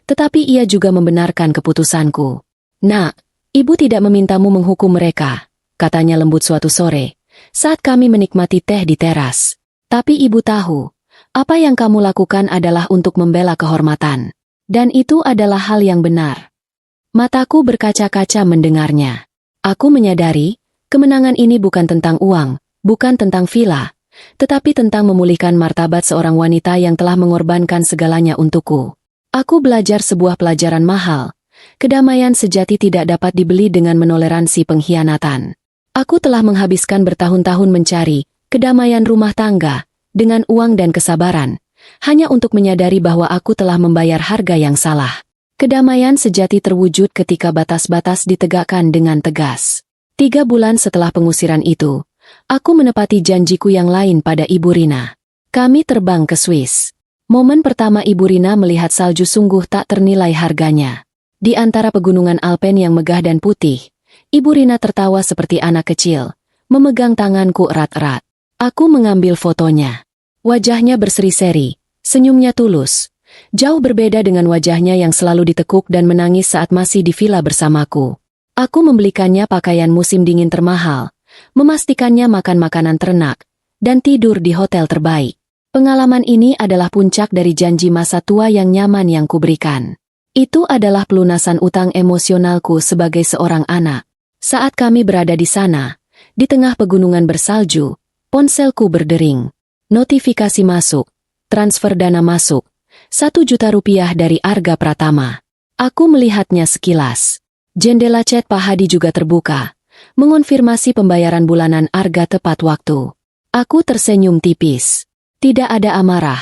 tetapi ia juga membenarkan keputusanku. Nak, ibu tidak memintamu menghukum mereka, katanya lembut suatu sore, saat kami menikmati teh di teras. Tapi ibu tahu, apa yang kamu lakukan adalah untuk membela kehormatan. Dan itu adalah hal yang benar. Mataku berkaca-kaca mendengarnya. Aku menyadari, kemenangan ini bukan tentang uang, bukan tentang villa, tetapi tentang memulihkan martabat seorang wanita yang telah mengorbankan segalanya untukku. Aku belajar sebuah pelajaran mahal. Kedamaian sejati tidak dapat dibeli dengan menoleransi pengkhianatan. Aku telah menghabiskan bertahun-tahun mencari kedamaian rumah tangga dengan uang dan kesabaran, hanya untuk menyadari bahwa aku telah membayar harga yang salah. Kedamaian sejati terwujud ketika batas-batas ditegakkan dengan tegas. 3 bulan setelah pengusiran itu, aku menepati janjiku yang lain pada Ibu Rina. Kami terbang ke Swiss. Momen pertama Ibu Rina melihat salju sungguh tak ternilai harganya. Di antara pegunungan Alpen yang megah dan putih, Ibu Rina tertawa seperti anak kecil, memegang tanganku erat-erat. Aku mengambil fotonya. Wajahnya berseri-seri, senyumnya tulus. Jauh berbeda dengan wajahnya yang selalu ditekuk dan menangis saat masih di villa bersamaku. Aku membelikannya pakaian musim dingin termahal, memastikannya makan makanan ternak, dan tidur di hotel terbaik. Pengalaman ini adalah puncak dari janji masa tua yang nyaman yang kuberikan. Itu adalah pelunasan utang emosionalku sebagai seorang anak. Saat kami berada di sana, di tengah pegunungan bersalju, ponselku berdering. Notifikasi masuk, transfer dana masuk, 1 juta rupiah dari Arga Pratama. Aku melihatnya sekilas. Jendela chat Pak Hadi juga terbuka, mengonfirmasi pembayaran bulanan Arga tepat waktu. Aku tersenyum tipis. Tidak ada amarah,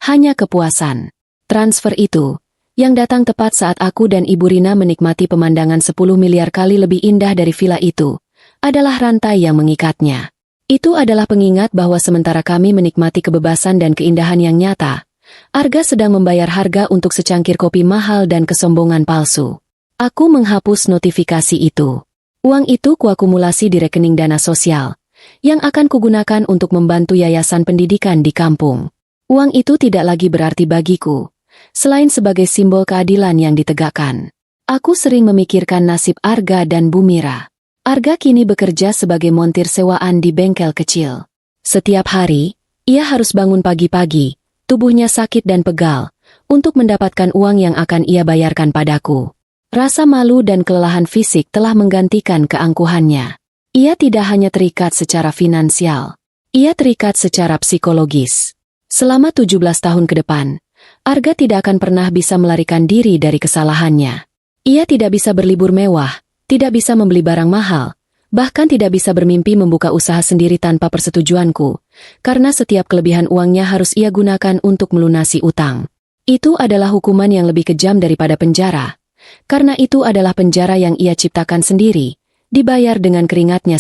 hanya kepuasan. Transfer itu, yang datang tepat saat aku dan Ibu Rina menikmati pemandangan 10 miliar kali lebih indah dari villa itu, adalah rantai yang mengikatnya. Itu adalah pengingat bahwa sementara kami menikmati kebebasan dan keindahan yang nyata, Arga sedang membayar harga untuk secangkir kopi mahal dan kesombongan palsu. Aku menghapus notifikasi itu. Uang itu kuakumulasi di rekening dana sosial, yang akan kugunakan untuk membantu yayasan pendidikan di kampung. Uang itu tidak lagi berarti bagiku, selain sebagai simbol keadilan yang ditegakkan. Aku sering memikirkan nasib Arga dan Bu Mira. Arga kini bekerja sebagai montir sewaan di bengkel kecil. Setiap hari, ia harus bangun pagi-pagi, tubuhnya sakit dan pegal, untuk mendapatkan uang yang akan ia bayarkan padaku. Rasa malu dan kelelahan fisik telah menggantikan keangkuhannya. Ia tidak hanya terikat secara finansial, ia terikat secara psikologis. Selama 17 tahun ke depan, Arga tidak akan pernah bisa melarikan diri dari kesalahannya. Ia tidak bisa berlibur mewah, tidak bisa membeli barang mahal, bahkan tidak bisa bermimpi membuka usaha sendiri tanpa persetujuanku, karena setiap kelebihan uangnya harus ia gunakan untuk melunasi utang. Itu adalah hukuman yang lebih kejam daripada penjara, karena itu adalah penjara yang ia ciptakan sendiri, dibayar dengan keringatnya.